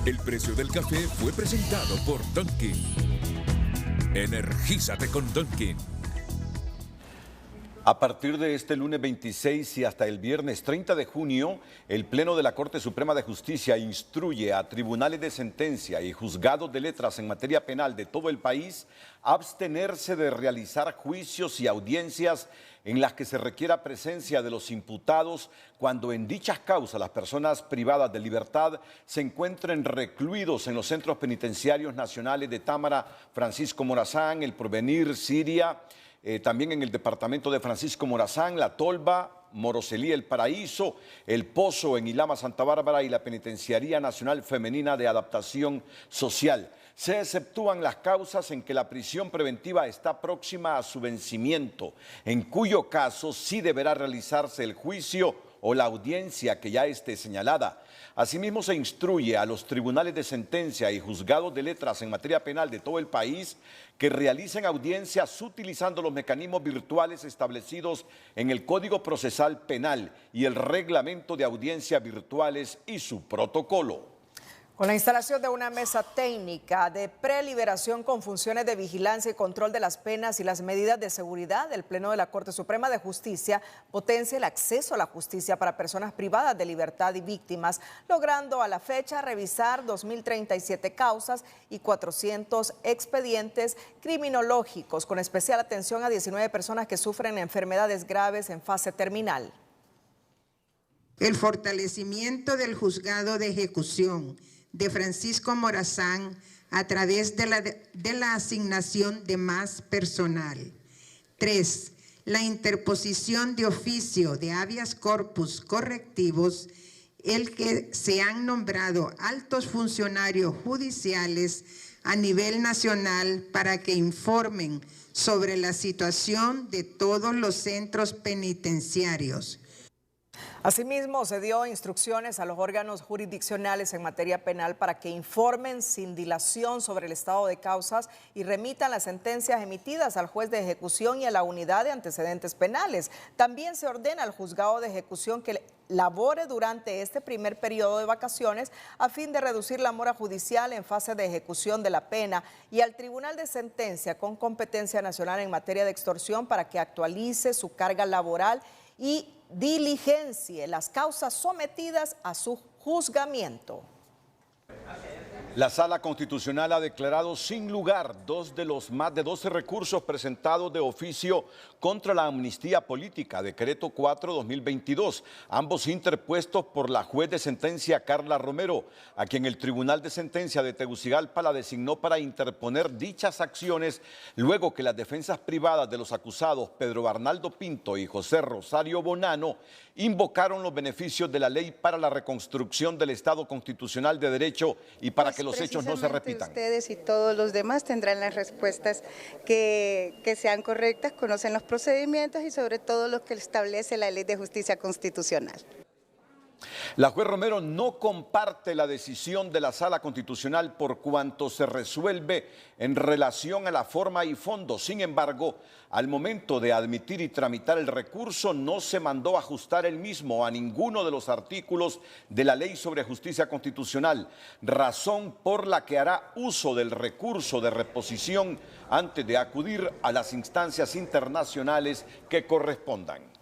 El precio del café fue presentado por Dunkin'. Energízate con Dunkin'. A partir de este lunes 26 y hasta el viernes 30 de junio, el Pleno de la Corte Suprema de Justicia instruye a tribunales de sentencia y juzgados de letras en materia penal de todo el país a abstenerse de realizar juicios y audiencias en las que se requiera presencia de los imputados cuando en dichas causas las personas privadas de libertad se encuentren recluidos en los centros penitenciarios nacionales de Támara, Francisco Morazán, El Porvenir, Siria, también en el departamento de Francisco Morazán, La Tolva, Moroselí, El Paraíso, El Pozo en Ilama, Santa Bárbara y la Penitenciaría Nacional Femenina de Adaptación Social. Se exceptúan las causas en que la prisión preventiva está próxima a su vencimiento, en cuyo caso sí deberá realizarse el juicio o la audiencia que ya esté señalada. Asimismo, se instruye a los tribunales de sentencia y juzgados de letras en materia penal de todo el país que realicen audiencias utilizando los mecanismos virtuales establecidos en el Código Procesal Penal y el Reglamento de Audiencias Virtuales y su protocolo. Con la instalación de una mesa técnica de preliberación con funciones de vigilancia y control de las penas y las medidas de seguridad, el Pleno de la Corte Suprema de Justicia potencia el acceso a la justicia para personas privadas de libertad y víctimas, logrando a la fecha revisar 2.037 causas y 400 expedientes criminológicos, con especial atención a 19 personas que sufren enfermedades graves en fase terminal. El fortalecimiento del juzgado de ejecución de Francisco Morazán a través de la asignación de más personal. 3. La interposición de oficio de habeas corpus correctivos, el que se han nombrado altos funcionarios judiciales a nivel nacional para que informen sobre la situación de todos los centros penitenciarios. Asimismo, se dio instrucciones a los órganos jurisdiccionales en materia penal para que informen sin dilación sobre el estado de causas y remitan las sentencias emitidas al juez de ejecución y a la unidad de antecedentes penales. También se ordena al juzgado de ejecución que labore durante este primer periodo de vacaciones a fin de reducir la mora judicial en fase de ejecución de la pena y al Tribunal de Sentencia con competencia nacional en materia de extorsión para que actualice su carga laboral y diligencie las causas sometidas a su juzgamiento. La Sala Constitucional ha declarado sin lugar 2 de los más de 12 recursos presentados de oficio contra la amnistía política, Decreto 4/2022, ambos interpuestos por la juez de sentencia Carla Romero, a quien el Tribunal de Sentencia de Tegucigalpa la designó para interponer dichas acciones luego que las defensas privadas de los acusados Pedro Arnaldo Pinto y José Rosario Bonano invocaron los beneficios de la Ley para la Reconstrucción del Estado Constitucional de Derecho y para que los hechos no se repitan. Ustedes y todos los demás tendrán las respuestas que sean correctas, conocen los procedimientos y sobre todo lo que establece la Ley de Justicia Constitucional. La juez Romero no comparte la decisión de la Sala Constitucional por cuanto se resuelve en relación a la forma y fondo. Sin embargo, al momento de admitir y tramitar el recurso, no se mandó ajustar el mismo a ninguno de los artículos de la Ley sobre Justicia Constitucional, razón por la que hará uso del recurso de reposición antes de acudir a las instancias internacionales que correspondan.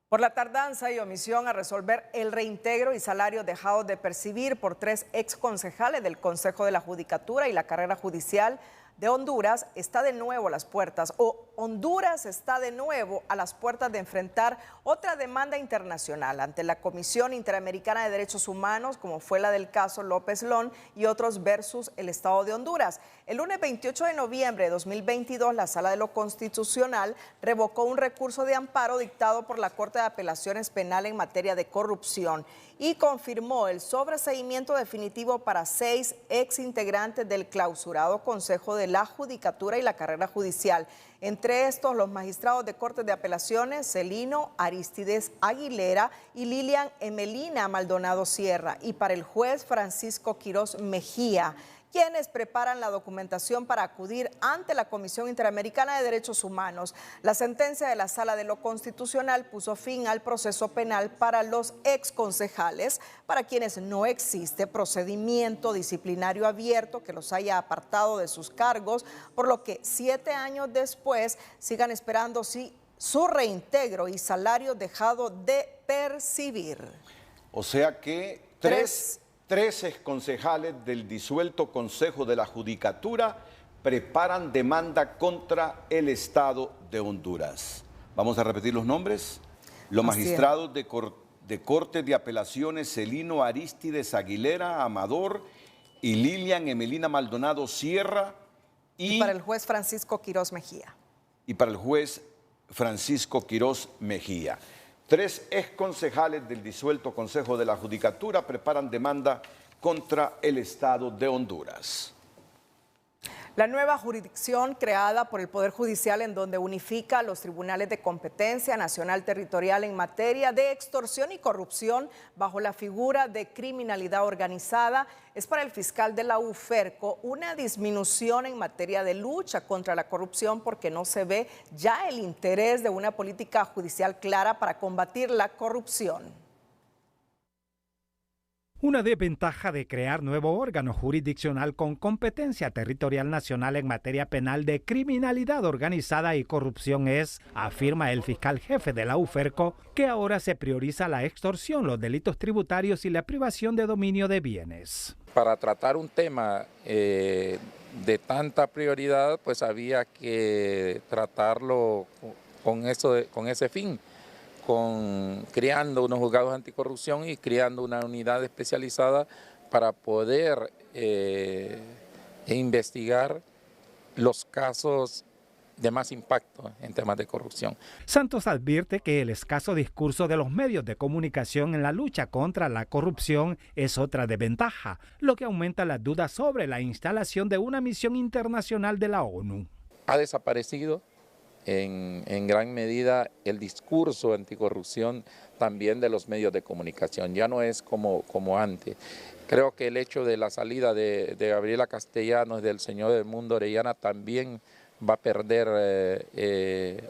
Por la tardanza y omisión a resolver el reintegro y salario dejado de percibir por 3 exconcejales del Consejo de la Judicatura y la Carrera Judicial de Honduras, está de nuevo a las puertas, Honduras está de nuevo a las puertas de enfrentar otra demanda internacional ante la Comisión Interamericana de Derechos Humanos, como fue la del caso López Lón y otros versus el Estado de Honduras. El lunes 28 de noviembre de 2022, la Sala de lo Constitucional revocó un recurso de amparo dictado por la Corte de Apelaciones Penal en materia de corrupción y confirmó el sobreseimiento definitivo para 6 exintegrantes del clausurado Consejo de la Judicatura y la Carrera Judicial. Entre estos, los magistrados de Cortes de Apelaciones, Celino Aristides Aguilera y Lilian Emelina Maldonado Sierra, y para el juez Francisco Quirós Mejía, quienes preparan la documentación para acudir ante la Comisión Interamericana de Derechos Humanos. La sentencia de la Sala de lo Constitucional puso fin al proceso penal para los exconcejales, para quienes no existe procedimiento disciplinario abierto que los haya apartado de sus cargos, por lo que 7 años después sigan esperando su reintegro y salario dejado de percibir. O sea que tres exconcejales del disuelto Consejo de la Judicatura preparan demanda contra el Estado de Honduras. Vamos a repetir los nombres. Los magistrados de Cortes de Apelaciones, Celino Aristides Aguilera Amador y Lilian Emelina Maldonado Sierra. Y para el juez Francisco Quirós Mejía. Y para el juez Francisco Quirós Mejía. 3 exconcejales del disuelto Consejo de la Judicatura preparan demanda contra el Estado de Honduras. La nueva jurisdicción creada por el Poder Judicial, en donde unifica los tribunales de competencia nacional territorial en materia de extorsión y corrupción bajo la figura de criminalidad organizada, es para el fiscal de la UFERCO una disminución en materia de lucha contra la corrupción, porque no se ve ya el interés de una política judicial clara para combatir la corrupción. Una desventaja de crear nuevo órgano jurisdiccional con competencia territorial nacional en materia penal de criminalidad organizada y corrupción es, afirma el fiscal jefe de la UFERCO, que ahora se prioriza la extorsión, los delitos tributarios y la privación de dominio de bienes. Para tratar un tema de tanta prioridad, pues había que tratarlo con ese fin. Creando unos juzgados anticorrupción y creando una unidad especializada para poder investigar los casos de más impacto en temas de corrupción. Santos advierte que el escaso discurso de los medios de comunicación en la lucha contra la corrupción es otra desventaja, lo que aumenta las dudas sobre la instalación de una misión internacional de la ONU. Ha desaparecido en gran medida el discurso anticorrupción también de los medios de comunicación. Ya no es como antes. Creo que el hecho de la salida de Gabriela Castellanos, del señor Edmundo Orellana, también va a perder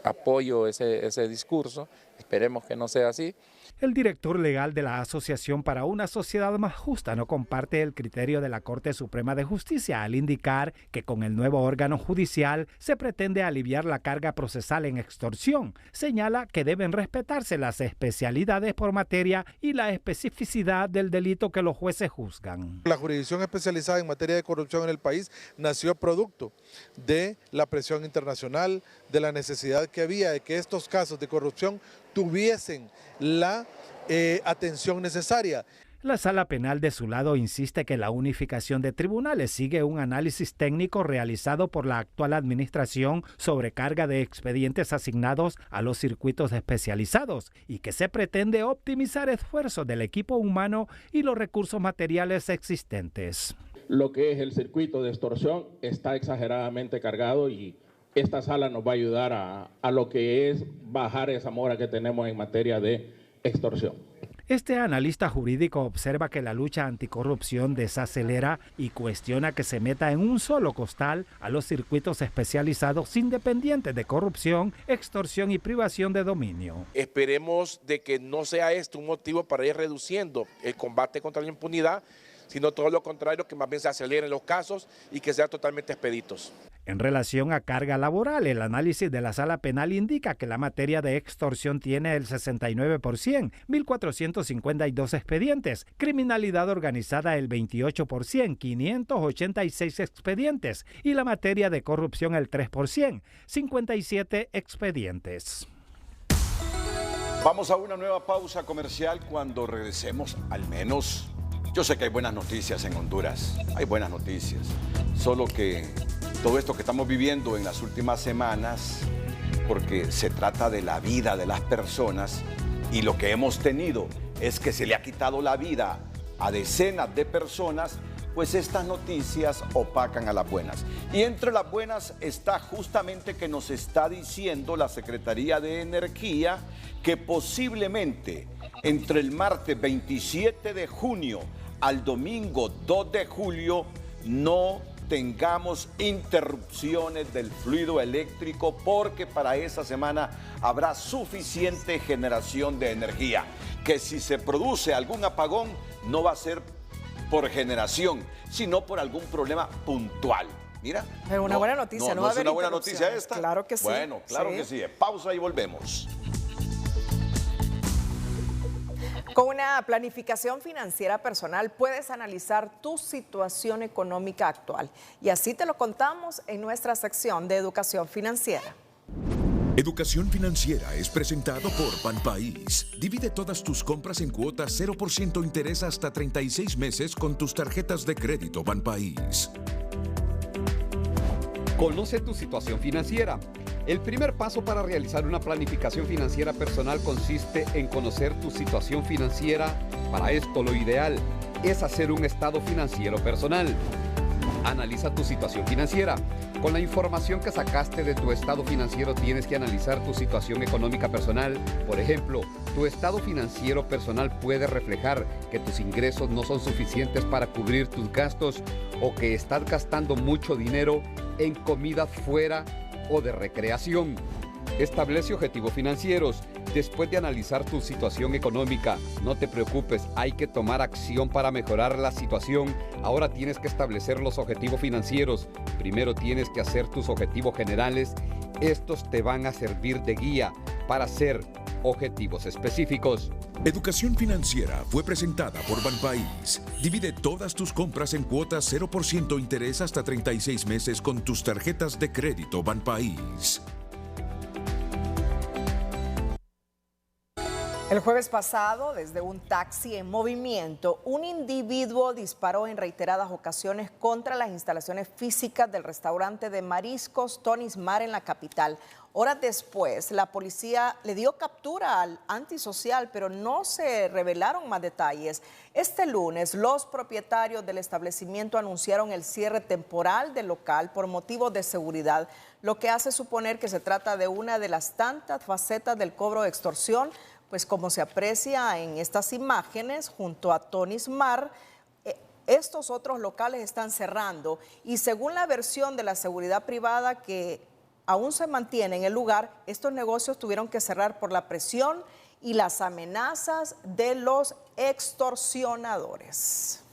apoyo ese discurso. Esperemos que no sea así. El director legal de la Asociación para una Sociedad Más Justa no comparte el criterio de la Corte Suprema de Justicia al indicar que con el nuevo órgano judicial se pretende aliviar la carga procesal en extorsión. Señala que deben respetarse las especialidades por materia y la especificidad del delito que los jueces juzgan. La jurisdicción especializada en materia de corrupción en el país nació producto de la presión internacional, de la necesidad que había de que estos casos de corrupción tuviesen la atención necesaria. La Sala Penal de su lado insiste que la unificación de tribunales sigue un análisis técnico realizado por la actual administración sobre carga de expedientes asignados a los circuitos especializados y que se pretende optimizar esfuerzos del equipo humano y los recursos materiales existentes. Lo que es el circuito de extorsión está exageradamente cargado y esta sala nos va a ayudar a lo que es bajar esa mora que tenemos en materia de extorsión. Este analista jurídico observa que la lucha anticorrupción desacelera y cuestiona que se meta en un solo costal a los circuitos especializados independientes de corrupción, extorsión y privación de dominio. Esperemos de que no sea esto un motivo para ir reduciendo el combate contra la impunidad, sino todo lo contrario, que más bien se aceleren los casos y que sean totalmente expeditos. En relación a carga laboral, el análisis de la Sala Penal indica que la materia de extorsión tiene el 69%, 1.452 expedientes, criminalidad organizada el 28%, 586 expedientes, y la materia de corrupción el 3%, 57 expedientes. Vamos a una nueva pausa comercial. Cuando regresemos, al menos, yo sé que hay buenas noticias en Honduras, hay buenas noticias, solo que todo esto que estamos viviendo en las últimas semanas, porque se trata de la vida de las personas, y lo que hemos tenido es que se le ha quitado la vida a decenas de personas, pues estas noticias opacan a las buenas. Y entre las buenas está justamente que nos está diciendo la Secretaría de Energía que posiblemente entre el martes 27 de junio al domingo 2 de julio no tengamos interrupciones del fluido eléctrico, porque para esa semana habrá suficiente generación de energía. Que si se produce algún apagón, no va a ser por generación, sino por algún problema puntual. Mira. Pero una buena noticia, ¿no va a haber es una buena noticia esta? Claro que sí. Bueno, claro que sí. Pausa y volvemos. Con una planificación financiera personal puedes analizar tu situación económica actual. Y así te lo contamos en nuestra sección de Educación Financiera. Educación Financiera es presentado por Banpaís. Divide todas tus compras en cuotas 0% interés hasta 36 meses con tus tarjetas de crédito Banpaís. Conoce tu situación financiera. El primer paso para realizar una planificación financiera personal consiste en conocer tu situación financiera. Para esto, lo ideal es hacer un estado financiero personal. Analiza tu situación financiera. Con la información que sacaste de tu estado financiero, tienes que analizar tu situación económica personal. Por ejemplo, tu estado financiero personal puede reflejar que tus ingresos no son suficientes para cubrir tus gastos o que estás gastando mucho dinero en comida fuera o de recreación. Establece objetivos financieros. Después de analizar tu situación económica, no te preocupes, hay que tomar acción para mejorar la situación. Ahora tienes que establecer los objetivos financieros. Primero tienes que hacer tus objetivos generales. Estos te van a servir de guía para hacer objetivos específicos. Educación Financiera fue presentada por Banpaís. Divide todas tus compras en cuotas 0% interés hasta 36 meses con tus tarjetas de crédito Banpaís. El jueves pasado, desde un taxi en movimiento, un individuo disparó en reiteradas ocasiones contra las instalaciones físicas del restaurante de mariscos Tony's Mar en la capital. Horas después, la policía le dio captura al antisocial, pero no se revelaron más detalles. Este lunes, los propietarios del establecimiento anunciaron el cierre temporal del local por motivos de seguridad, lo que hace suponer que se trata de una de las tantas facetas del cobro de extorsión, pues como se aprecia en estas imágenes, junto a Tony's Mar, estos otros locales están cerrando y según la versión de la seguridad privada que aún se mantiene en el lugar, estos negocios tuvieron que cerrar por la presión y las amenazas de los extorsionadores.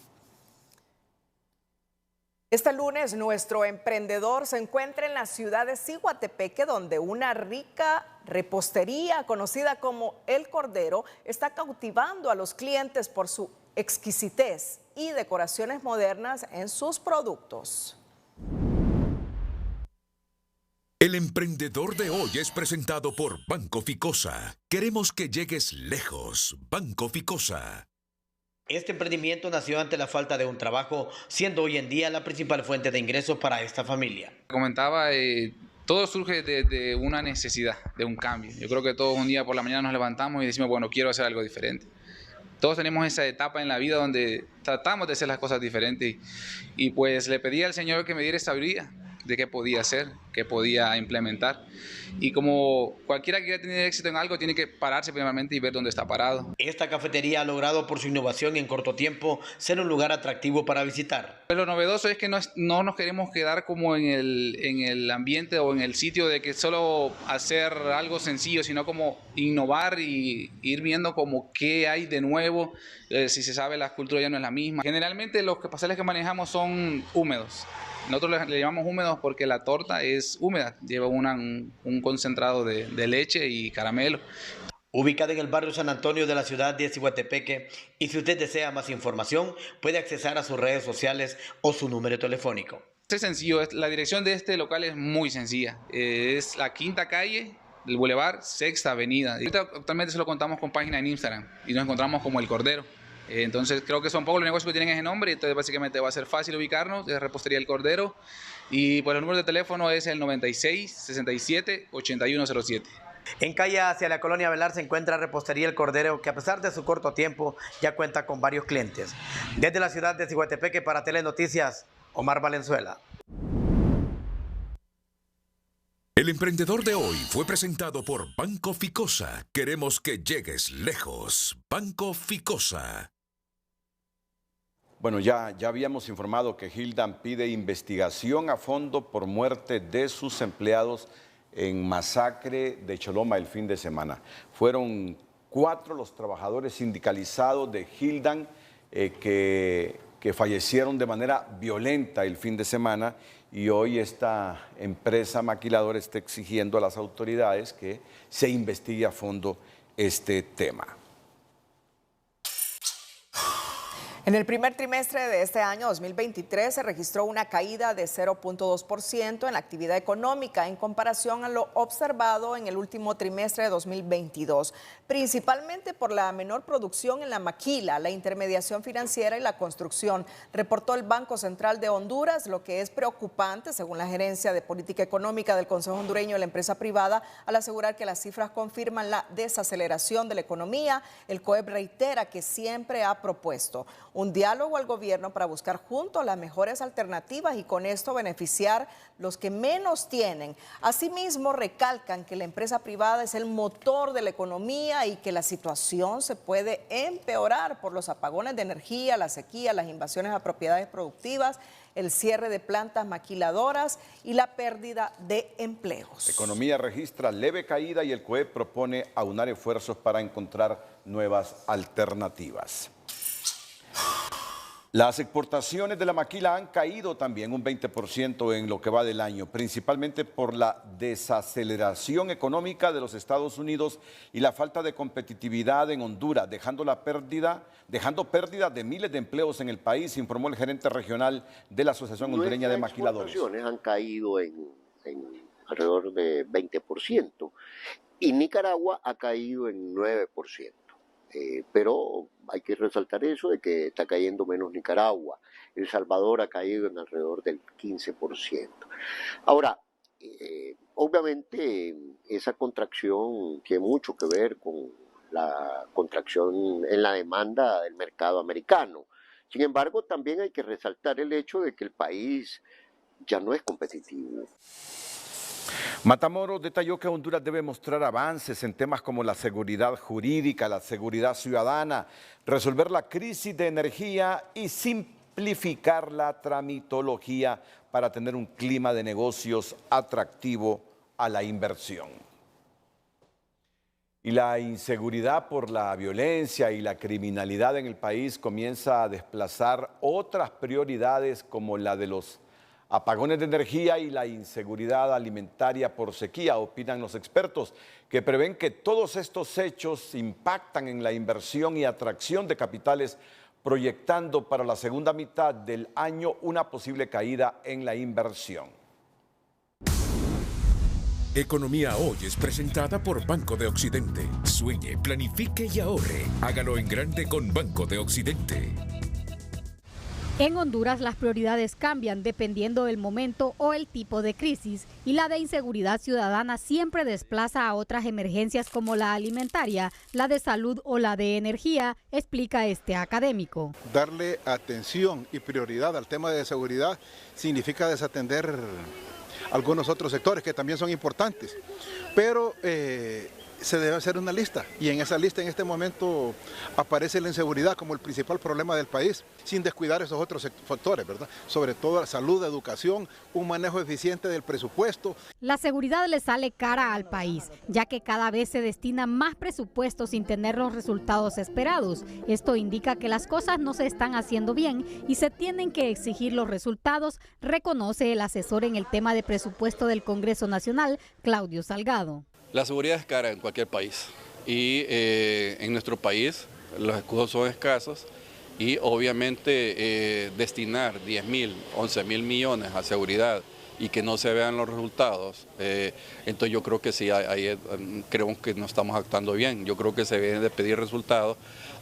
Este lunes nuestro emprendedor se encuentra en la ciudad de Ciguatepeque, donde una rica repostería conocida como El Cordero está cautivando a los clientes por su exquisitez y decoraciones modernas en sus productos. El emprendedor de hoy es presentado por Banco Ficosa. Queremos que llegues lejos. Banco Ficosa. Este emprendimiento nació ante la falta de un trabajo, siendo hoy en día la principal fuente de ingresos para esta familia. Comentaba, todo surge de una necesidad, de un cambio. Yo creo que todos un día por la mañana nos levantamos y decimos, bueno, quiero hacer algo diferente. Todos tenemos esa etapa en la vida donde tratamos de hacer las cosas diferentes y pues le pedí al Señor que me diera sabiduría de qué podía hacer, qué podía implementar. Y como cualquiera que quiera tener éxito en algo, tiene que pararse primeramente y ver dónde está parado. Esta cafetería ha logrado por su innovación y en corto tiempo ser un lugar atractivo para visitar. Pero lo novedoso es que no nos queremos quedar como en el ambiente o en el sitio de que solo hacer algo sencillo, sino como innovar y ir viendo como qué hay de nuevo. Si se sabe, la cultura ya no es la misma. Generalmente los pasteles que manejamos son húmedos. Nosotros le llamamos húmedos porque la torta es húmeda, lleva un concentrado de leche y caramelo. Ubicada en el barrio San Antonio de la ciudad de Ciguatepeque, y si usted desea más información, puede acceder a sus redes sociales o su número telefónico. Es sencillo, la dirección de este local es muy sencilla, es la Quinta Calle, el Boulevard, Sexta Avenida. Ahorita actualmente se lo contamos con página en Instagram y nos encontramos como El Cordero. Entonces creo que son pocos los negocios que tienen ese nombre, entonces básicamente va a ser fácil ubicarnos, es Repostería El Cordero, y pues el número de teléfono es el 96 67 8107. En calle hacia la colonia Velar se encuentra Repostería El Cordero, que a pesar de su corto tiempo ya cuenta con varios clientes. Desde la ciudad de Ciguatepeque para Telenoticias, Omar Valenzuela. El emprendedor de hoy fue presentado por Banco Ficosa. Queremos que llegues lejos. Banco Ficosa. Bueno, ya habíamos informado que Gildan pide investigación a fondo por muerte de sus empleados en masacre de Choloma el fin de semana. Fueron 4 los trabajadores sindicalizados de Gildan que fallecieron de manera violenta el fin de semana, y hoy esta empresa maquiladora está exigiendo a las autoridades que se investigue a fondo este tema. En el primer trimestre de este año 2023 se registró una caída de 0.2% en la actividad económica en comparación a lo observado en el último trimestre de 2022, principalmente por la menor producción en la maquila, la intermediación financiera y la construcción, reportó el Banco Central de Honduras, lo que es preocupante según la Gerencia de Política Económica del Consejo Hondureño de la Empresa Privada, al asegurar que las cifras confirman la desaceleración de la economía. El COEP reitera que siempre ha propuesto un diálogo al gobierno para buscar juntos las mejores alternativas y con esto beneficiar los que menos tienen. Asimismo, recalcan que la empresa privada es el motor de la economía y que la situación se puede empeorar por los apagones de energía, la sequía, las invasiones a propiedades productivas, el cierre de plantas maquiladoras y la pérdida de empleos. La economía registra leve caída y el COEP propone aunar esfuerzos para encontrar nuevas alternativas. Las exportaciones de la maquila han caído también un 20% en lo que va del año, principalmente por la desaceleración económica de los Estados Unidos y la falta de competitividad en Honduras, dejando pérdida de miles de empleos en el país, informó el gerente regional de la Asociación Hondureña de Maquiladores. Las exportaciones han caído en alrededor de 20% y Nicaragua ha caído en 9%. Pero hay que resaltar eso de que está cayendo menos Nicaragua. El Salvador ha caído en alrededor del 15%. Ahora, obviamente esa contracción tiene mucho que ver con la contracción en la demanda del mercado americano. Sin embargo, también hay que resaltar el hecho de que el país ya no es competitivo. Matamoros detalló que Honduras debe mostrar avances en temas como la seguridad jurídica, la seguridad ciudadana, resolver la crisis de energía y simplificar la tramitología para tener un clima de negocios atractivo a la inversión. Y la inseguridad por la violencia y la criminalidad en el país comienza a desplazar otras prioridades como la de los apagones de energía y la inseguridad alimentaria por sequía, opinan los expertos, que prevén que todos estos hechos impactan en la inversión y atracción de capitales, proyectando para la segunda mitad del año una posible caída en la inversión. Economía Hoy es presentada por Banco de Occidente. Sueñe, planifique y ahorre. Hágalo en grande con Banco de Occidente. En Honduras las prioridades cambian dependiendo del momento o el tipo de crisis y la de inseguridad ciudadana siempre desplaza a otras emergencias como la alimentaria, la de salud o la de energía, explica este académico. Darle atención y prioridad al tema de seguridad significa desatender algunos otros sectores que también son importantes, pero se debe hacer una lista y en esa lista en este momento aparece la inseguridad como el principal problema del país, sin descuidar esos otros factores, ¿verdad? Sobre todo la salud, educación, un manejo eficiente del presupuesto. La seguridad le sale cara al país, ya que cada vez se destina más presupuesto sin tener los resultados esperados. Esto indica que las cosas no se están haciendo bien y se tienen que exigir los resultados, reconoce el asesor en el tema de presupuesto del Congreso Nacional, Claudio Salgado. La seguridad es cara en cualquier país y en nuestro país los escudos son escasos y obviamente destinar 10.000, 11.000 millones a seguridad y que no se vean los resultados, entonces yo creo que sí, creo que no estamos actuando bien. Yo creo que se deben de pedir resultados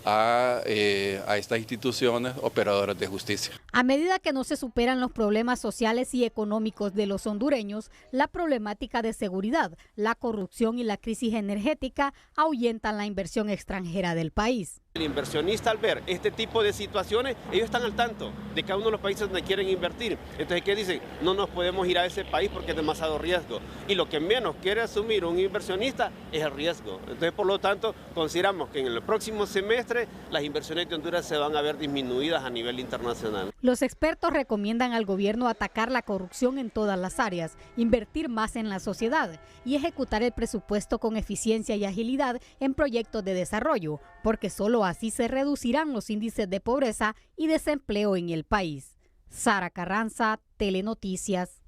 a estas instituciones operadoras de justicia. A medida que no se superan los problemas sociales y económicos de los hondureños, la problemática de seguridad, la corrupción y la crisis energética ahuyentan la inversión extranjera del país. El inversionista, al ver este tipo de situaciones, ellos están al tanto de cada uno de los países donde quieren invertir. Entonces, ¿qué dicen? No nos podemos ir a ese país porque es demasiado riesgo. Y lo que menos quiere asumir un inversionista es el riesgo. Entonces, por lo tanto, consideramos que en el próximo semestre las inversiones de Honduras se van a ver disminuidas a nivel internacional. Los expertos recomiendan al gobierno atacar la corrupción en todas las áreas, invertir más en la sociedad y ejecutar el presupuesto con eficiencia y agilidad en proyectos de desarrollo, porque solo así se reducirán los índices de pobreza y desempleo en el país. Sara Carranza, Telenoticias.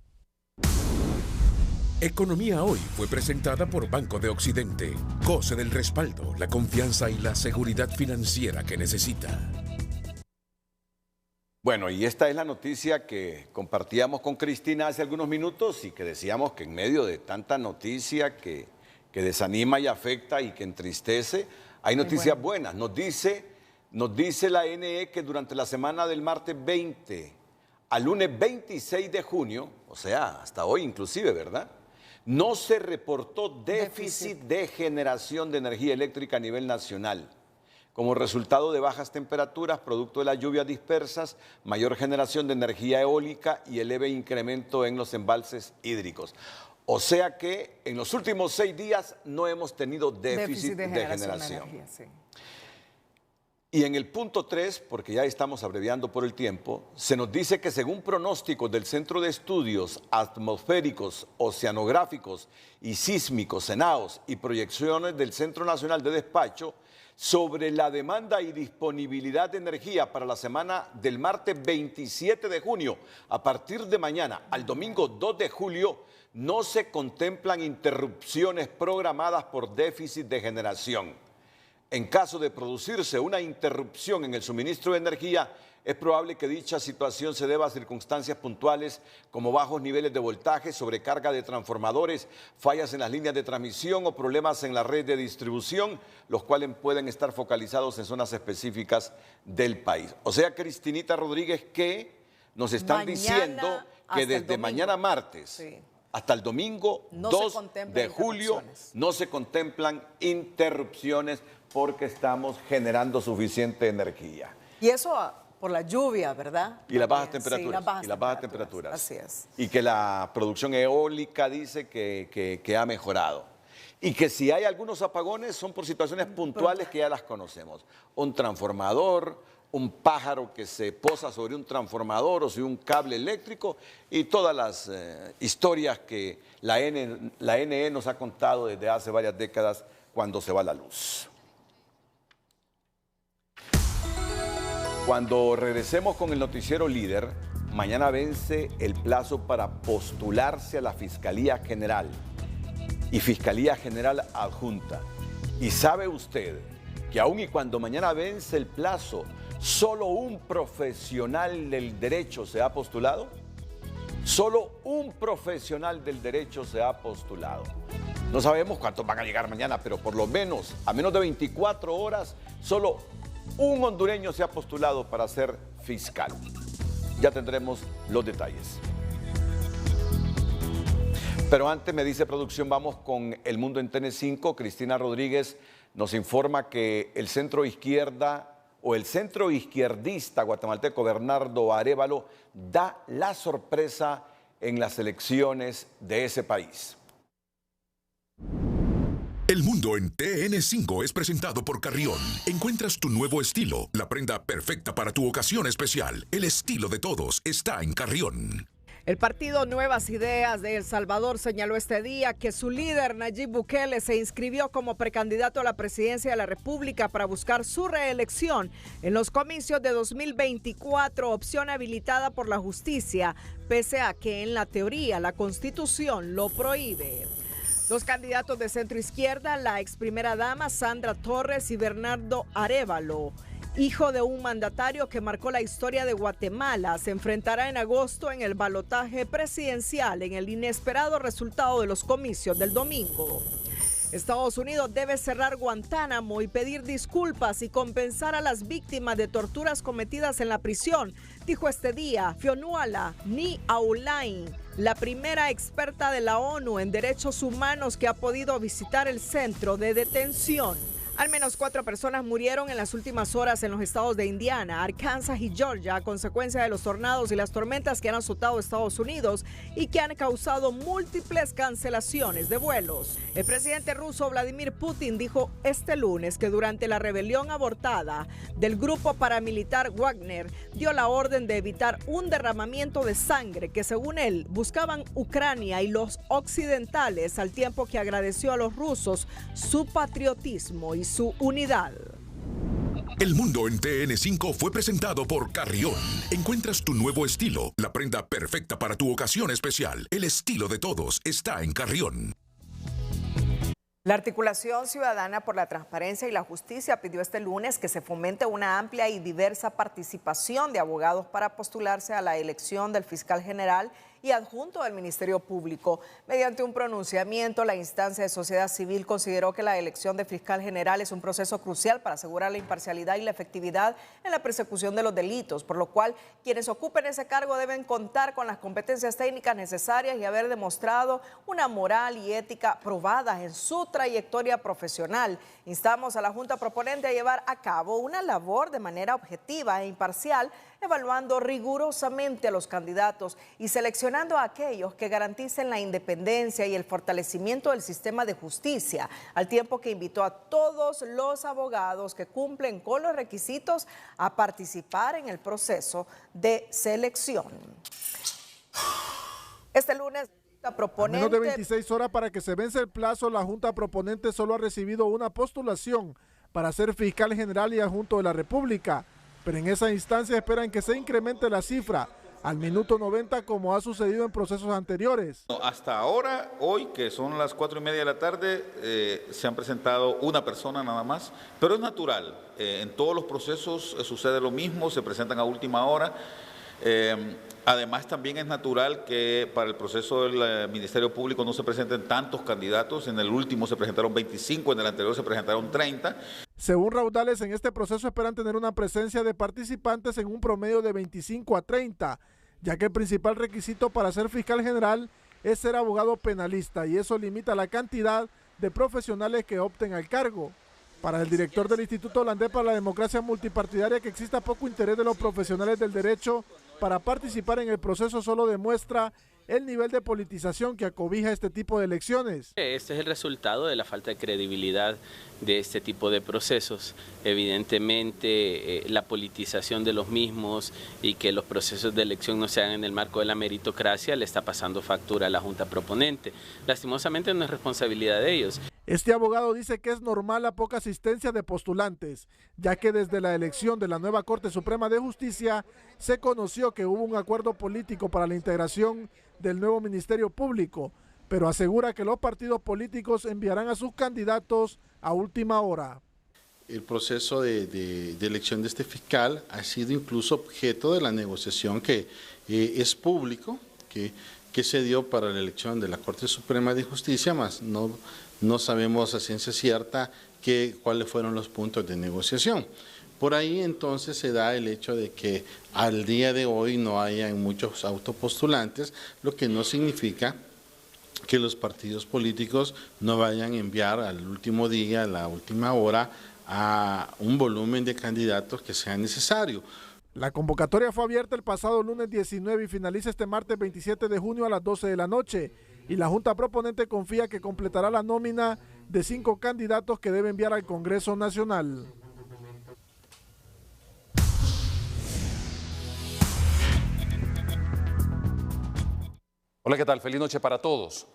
Economía Hoy fue presentada por Banco de Occidente. Goce del respaldo, la confianza y la seguridad financiera que necesita. Bueno, y esta es la noticia que compartíamos con Cristina hace algunos minutos y que decíamos que en medio de tanta noticia que desanima y afecta y que entristece, hay noticias buenas. Nos dice la NE que durante la semana del martes 20 al lunes 26 de junio, o sea, hasta hoy inclusive, ¿verdad?, no se reportó déficit de generación de energía eléctrica a nivel nacional, como resultado de bajas temperaturas, producto de las lluvias dispersas, mayor generación de energía eólica y el leve incremento en los embalses hídricos. O sea que en los últimos 6 días no hemos tenido déficit de generación. De energía, sí. Y en el punto 3, porque ya estamos abreviando por el tiempo, se nos dice que según pronósticos del Centro de Estudios Atmosféricos, Oceanográficos y Sísmicos, CENAOS, y proyecciones del Centro Nacional de Despacho, sobre la demanda y disponibilidad de energía para la semana del martes 27 de junio, a partir de mañana al domingo 2 de julio, no se contemplan interrupciones programadas por déficit de generación. En caso de producirse una interrupción en el suministro de energía, es probable que dicha situación se deba a circunstancias puntuales como bajos niveles de voltaje, sobrecarga de transformadores, fallas en las líneas de transmisión o problemas en la red de distribución, los cuales pueden estar focalizados en zonas específicas del país. O sea, Cristinita Rodríguez, que nos están diciendo que desde mañana martes hasta el domingo 2 de julio no se contemplan interrupciones porque estamos generando suficiente energía. Y eso por la lluvia, ¿verdad? Y las bajas temperaturas. Sí, las bajas temperaturas. Así es. Y que la producción eólica dice que ha mejorado. Y que si hay algunos apagones son por situaciones puntuales que ya las conocemos. Un transformador, un pájaro que se posa sobre un transformador o sobre un cable eléctrico y todas las historias que la NE nos ha contado desde hace varias décadas cuando se va la luz. Cuando regresemos con el noticiero líder, mañana vence el plazo para postularse a la Fiscalía General y Fiscalía General Adjunta. ¿Y sabe usted que aun y cuando mañana vence el plazo, solo un profesional del derecho se ha postulado? Solo un profesional del derecho se ha postulado. No sabemos cuántos van a llegar mañana, pero por lo menos, a menos de 24 horas, solo un hondureño se ha postulado para ser fiscal. Ya tendremos los detalles. Pero antes, me dice producción, vamos con El Mundo en TN5. Cristina Rodríguez nos informa que el centro izquierdista guatemalteco Bernardo Arévalo da la sorpresa en las elecciones de ese país. El Mundo en TN5 es presentado por Carrión. Encuentras tu nuevo estilo, la prenda perfecta para tu ocasión especial. El estilo de todos está en Carrión. El partido Nuevas Ideas de El Salvador señaló este día que su líder Nayib Bukele se inscribió como precandidato a la presidencia de la República para buscar su reelección en los comicios de 2024, opción habilitada por la justicia, pese a que en la teoría la Constitución lo prohíbe. Los candidatos de centro izquierda, la ex primera dama Sandra Torres y Bernardo Arévalo, hijo de un mandatario que marcó la historia de Guatemala, se enfrentará en agosto en el balotaje presidencial en el inesperado resultado de los comicios del domingo. Estados Unidos debe cerrar Guantánamo y pedir disculpas y compensar a las víctimas de torturas cometidas en la prisión, dijo este día Fionnuala Ni Aulain, la primera experta de la ONU en derechos humanos que ha podido visitar el centro de detención. Al menos 4 personas murieron en las últimas horas en los estados de Indiana, Arkansas y Georgia a consecuencia de los tornados y las tormentas que han azotado Estados Unidos y que han causado múltiples cancelaciones de vuelos. El presidente ruso Vladimir Putin dijo este lunes que durante la rebelión abortada del grupo paramilitar Wagner dio la orden de evitar un derramamiento de sangre que, según él, buscaban Ucrania y los occidentales, al tiempo que agradeció a los rusos su patriotismo y su unidad. El Mundo en TN5 fue presentado por Carrión. Encuentras tu nuevo estilo, la prenda perfecta para tu ocasión especial. El estilo de todos está en Carrión. La Articulación Ciudadana por la Transparencia y la Justicia pidió este lunes que se fomente una amplia y diversa participación de abogados para postularse a la elección del fiscal general y adjunto del Ministerio Público. Mediante un pronunciamiento, la instancia de sociedad civil consideró que la elección de fiscal general es un proceso crucial para asegurar la imparcialidad y la efectividad en la persecución de los delitos, por lo cual quienes ocupen ese cargo deben contar con las competencias técnicas necesarias y haber demostrado una moral y ética probadas en su trayectoria profesional. Instamos a la Junta Proponente a llevar a cabo una labor de manera objetiva e imparcial, evaluando rigurosamente a los candidatos y seleccionando a aquellos que garanticen la independencia y el fortalecimiento del sistema de justicia, al tiempo que invitó a todos los abogados que cumplen con los requisitos a participar en el proceso de selección. Este lunes, la proponente... A menos de 26 horas para que se vence el plazo, la Junta Proponente solo ha recibido una postulación para ser fiscal general y adjunto de la República, pero en esa instancia esperan que se incremente la cifra al minuto 90 como ha sucedido en procesos anteriores. Hasta ahora, hoy, que son las 4:30 de la tarde, se han presentado una persona nada más, pero es natural. En todos los procesos sucede lo mismo, se presentan a última hora. Además, también es natural que para el proceso del Ministerio Público no se presenten tantos candidatos. En el último se presentaron 25, en el anterior se presentaron 30. Según Raudales, en este proceso esperan tener una presencia de participantes en un promedio de 25 a 30, ya que el principal requisito para ser fiscal general es ser abogado penalista y eso limita la cantidad de profesionales que opten al cargo. Para el director del Instituto Holandés para la Democracia Multipartidaria, que exista poco interés de los profesionales del derecho para participar en el proceso solo demuestra el nivel de politización que acobija este tipo de elecciones. Este es el resultado de la falta de credibilidad de este tipo de procesos. Evidentemente, la politización de los mismos y que los procesos de elección no se hagan en el marco de la meritocracia le está pasando factura a la Junta Proponente. Lastimosamente no es responsabilidad de ellos. Este abogado dice que es normal la poca asistencia de postulantes, ya que desde la elección de la nueva Corte Suprema de Justicia se conoció que hubo un acuerdo político para la integración del nuevo Ministerio Público, pero asegura que los partidos políticos enviarán a sus candidatos a última hora. El proceso de elección de este fiscal ha sido incluso objeto de la negociación que es público, que se dio para la elección de la Corte Suprema de Justicia, más no sabemos a ciencia cierta cuáles fueron los puntos de negociación. Por ahí entonces se da el hecho de que al día de hoy no haya muchos autopostulantes, lo que no significa que los partidos políticos no vayan a enviar al último día, a la última hora, a un volumen de candidatos que sea necesario. La convocatoria fue abierta el pasado lunes 19 y finaliza este martes 27 de junio a las 12 de la noche. Y la Junta Proponente confía que completará la nómina de 5 candidatos que debe enviar al Congreso Nacional. Hola, ¿qué tal? Feliz noche para todos.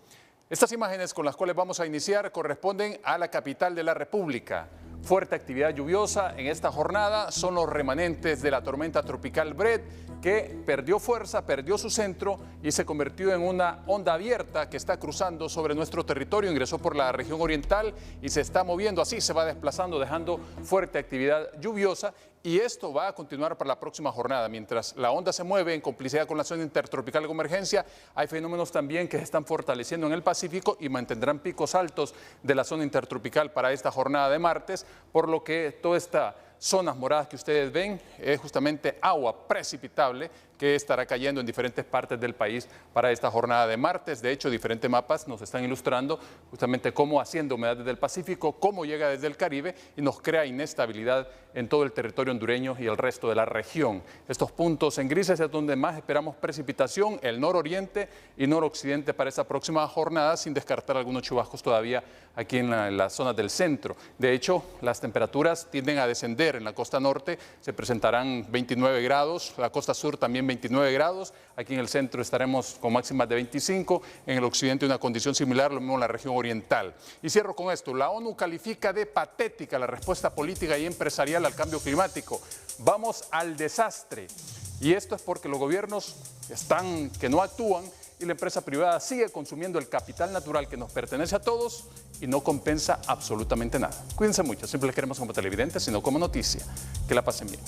Estas imágenes con las cuales vamos a iniciar corresponden a la capital de la República. Fuerte actividad lluviosa en esta jornada son los remanentes de la tormenta tropical Bret, que perdió fuerza, perdió su centro y se convirtió en una onda abierta que está cruzando sobre nuestro territorio, ingresó por la región oriental y se está moviendo, así se va desplazando, dejando fuerte actividad lluviosa. Y esto va a continuar para la próxima jornada. Mientras la onda se mueve en complicidad con la zona intertropical de convergencia, hay fenómenos también que se están fortaleciendo en el Pacífico y mantendrán picos altos de la zona intertropical para esta jornada de martes, por lo que toda esta zonas moradas que ustedes ven es justamente agua precipitable que estará cayendo en diferentes partes del país para esta jornada de martes. De hecho, diferentes mapas nos están ilustrando justamente cómo asciende humedad desde el Pacífico, cómo llega desde el Caribe y nos crea inestabilidad en todo el territorio hondureño y el resto de la región. Estos puntos en grises es donde más esperamos precipitación, el nororiente y noroccidente para esta próxima jornada, sin descartar algunos chubascos todavía aquí en las zonas del centro. De hecho, las temperaturas tienden a descender. En la costa norte se presentarán 29 grados, la costa sur también 29 grados, aquí en el centro estaremos con máximas de 25, en el occidente una condición similar, lo mismo en la región oriental. Y cierro con esto, la ONU califica de patética la respuesta política y empresarial al cambio climático. Vamos al desastre. Y esto es porque los gobiernos están que no actúan y la empresa privada sigue consumiendo el capital natural que nos pertenece a todos y no compensa absolutamente nada. Cuídense mucho, siempre les queremos como televidentes, sino como noticia. Que la pasen bien.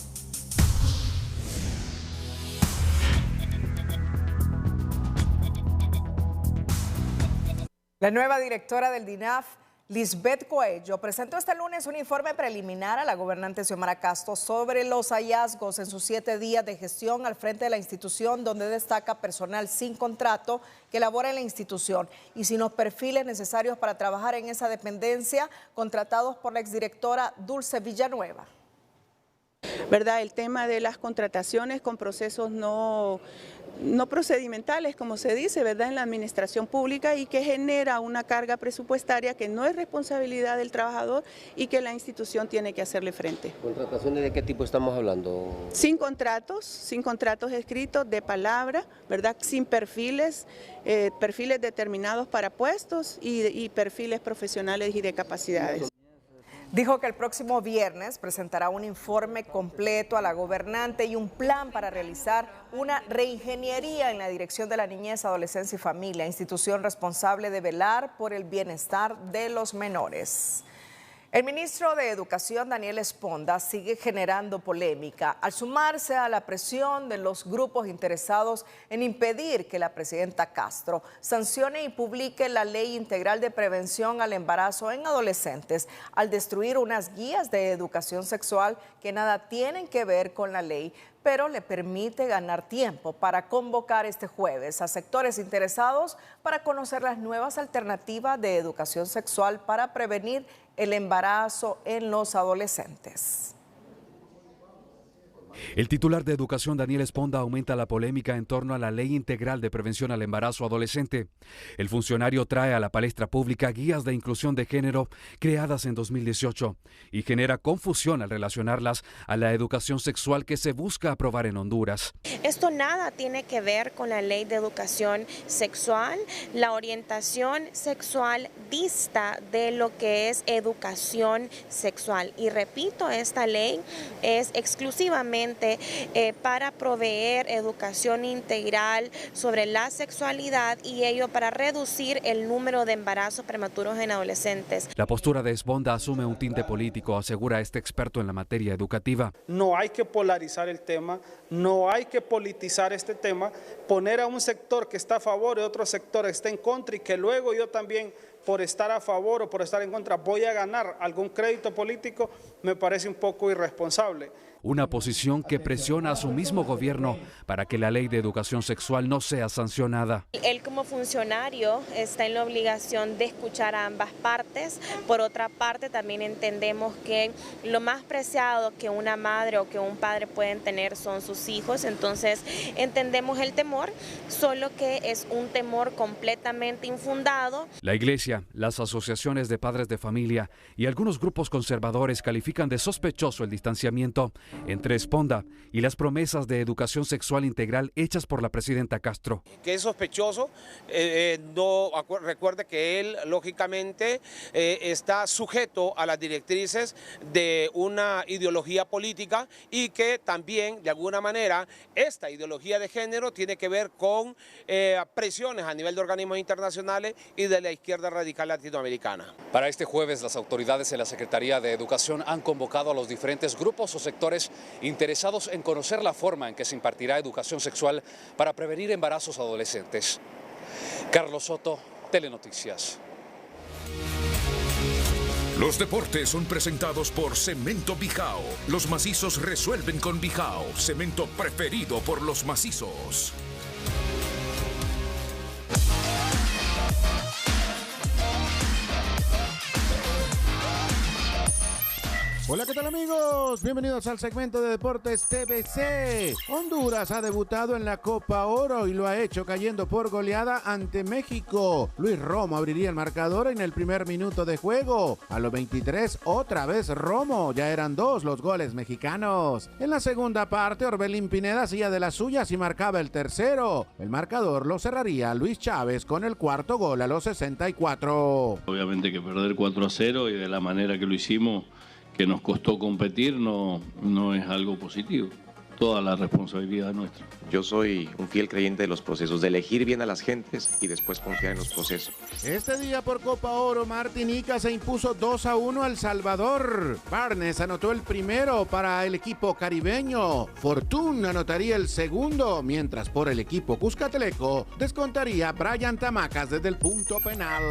La nueva directora del DINAF, Lisbeth Coello, presentó este lunes un informe preliminar a la gobernante Xiomara Castro sobre los hallazgos en sus 7 días de gestión al frente de la institución, donde destaca personal sin contrato que labora en la institución y sin los perfiles necesarios para trabajar en esa dependencia, contratados por la exdirectora Dulce Villanueva. ¿Verdad? El tema de las contrataciones con procesos no procedimentales, como se dice, ¿verdad?, en la administración pública, y que genera una carga presupuestaria que no es responsabilidad del trabajador y que la institución tiene que hacerle frente. ¿Contrataciones de qué tipo estamos hablando? Sin contratos escritos, de palabra, ¿verdad?, sin perfiles, perfiles determinados para puestos y perfiles profesionales y de capacidades. Dijo que el próximo viernes presentará un informe completo a la gobernante y un plan para realizar una reingeniería en la Dirección de la Niñez, Adolescencia y Familia, institución responsable de velar por el bienestar de los menores. El ministro de Educación, Daniel Esponda, sigue generando polémica al sumarse a la presión de los grupos interesados en impedir que la presidenta Castro sancione y publique la Ley Integral de Prevención al Embarazo en Adolescentes, al destruir unas guías de educación sexual que nada tienen que ver con la ley, pero le permite ganar tiempo para convocar este jueves a sectores interesados para conocer las nuevas alternativas de educación sexual para prevenir el embarazo en los adolescentes. El titular de Educación, Daniel Esponda, aumenta la polémica en torno a la Ley Integral de Prevención al Embarazo Adolescente. El funcionario trae a la palestra pública guías de inclusión de género creadas en 2018 y genera confusión al relacionarlas a la educación sexual que se busca aprobar en Honduras. Esto nada tiene que ver con la Ley de Educación Sexual. La orientación sexual dista de lo que es educación sexual. Y repito, esta ley es exclusivamente importante para proveer educación integral sobre la sexualidad y ello para reducir el número de embarazos prematuros en adolescentes. La postura de Esponda asume un tinte político, asegura este experto en la materia educativa. No hay que polarizar el tema, no hay que politizar este tema, poner a un sector que está a favor y otro sector que está en contra y que luego yo también por estar a favor o por estar en contra voy a ganar algún crédito político, me parece un poco irresponsable. Una posición que presiona a su mismo gobierno para que la ley de educación sexual no sea sancionada. Él como funcionario está en la obligación de escuchar a ambas partes. Por otra parte, también entendemos que lo más preciado que una madre o que un padre pueden tener son sus hijos. Entonces entendemos el temor, solo que es un temor completamente infundado. La Iglesia, las asociaciones de padres de familia y algunos grupos conservadores califican de sospechoso el distanciamiento entre Esponda y las promesas de educación sexual integral hechas por la presidenta Castro. Que es sospechoso, recuerde que él lógicamente está sujeto a las directrices de una ideología política y que también de alguna manera esta ideología de género tiene que ver con presiones a nivel de organismos internacionales y de la izquierda radical latinoamericana. Para este jueves, las autoridades en la Secretaría de Educación han convocado a los diferentes grupos o sectores interesados en conocer la forma en que se impartirá educación sexual para prevenir embarazos adolescentes. Carlos Soto, Telenoticias. Los deportes son presentados por Cemento Bijao. Los macizos resuelven con Bijao, cemento preferido por los macizos. Hola, ¿qué tal amigos? Bienvenidos al segmento de Deportes TVC. Honduras ha debutado en la Copa Oro y lo ha hecho cayendo por goleada ante México. Luis Romo abriría el marcador en el primer minuto de juego. A los 23, otra vez Romo. Ya eran 2 los goles mexicanos. En la segunda parte, Orbelín Pineda hacía de las suyas y marcaba el tercero. El marcador lo cerraría Luis Chávez con el cuarto gol a los 64. Obviamente que perder 4-0 y de la manera que lo hicimos, que nos costó competir, no es algo positivo. Toda la responsabilidad es nuestra. Yo soy un fiel creyente de los procesos, de elegir bien a las gentes y después confiar en los procesos. Este día por Copa Oro, Martinica se impuso 2-1 al Salvador. Barnes anotó el primero para el equipo caribeño. Fortune anotaría el segundo, mientras por el equipo cuscatleco descontaría Brian Tamacas desde el punto penal.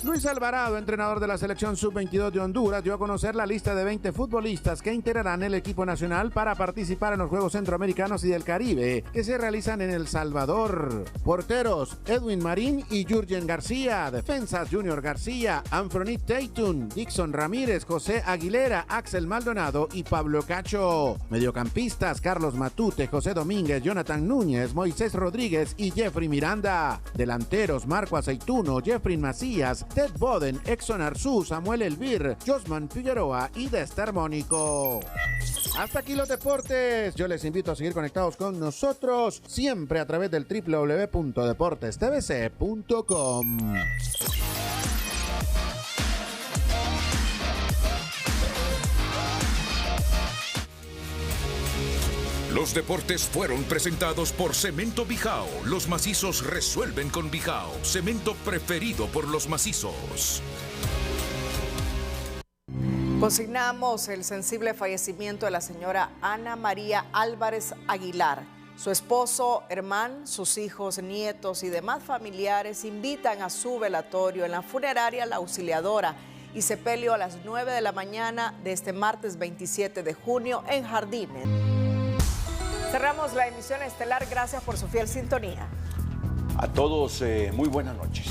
Luis Alvarado, entrenador de la selección sub-22 de Honduras, dio a conocer la lista de 20 futbolistas que integrarán el equipo nacional para participar en los Juegos Centroamericanos y del Caribe, que se realizan en El Salvador. Porteros, Edwin Marín y Jurgen García. Defensas, Junior García, Anthony Taytun, Dixon Ramírez, José Aguilera, Axel Maldonado y Pablo Cacho. Mediocampistas, Carlos Matute, José Domínguez, Jonathan Núñez, Moisés Rodríguez y Jeffrey Miranda. Delanteros, Marco Aceituno, Jeffrey Macías, Ted Boden, Exxon Arzú, Samuel Elvir, Josman Figueroa y Dester Mónico. Hasta aquí los deportes. Yo les invito a seguir conectados con nosotros siempre a través del www.deportestvc.com. Los deportes fueron presentados por Cemento Bijao. Los macizos resuelven con Bijao, cemento preferido por los macizos. Consignamos el sensible fallecimiento de la señora Ana María Álvarez Aguilar. Su esposo, Hermán, sus hijos, nietos y demás familiares invitan a su velatorio en la funeraria La Auxiliadora y sepelio a las 9 de la mañana de este martes 27 de junio en Jardines. Cerramos la emisión estelar. Gracias por su fiel sintonía. A todos, muy buenas noches.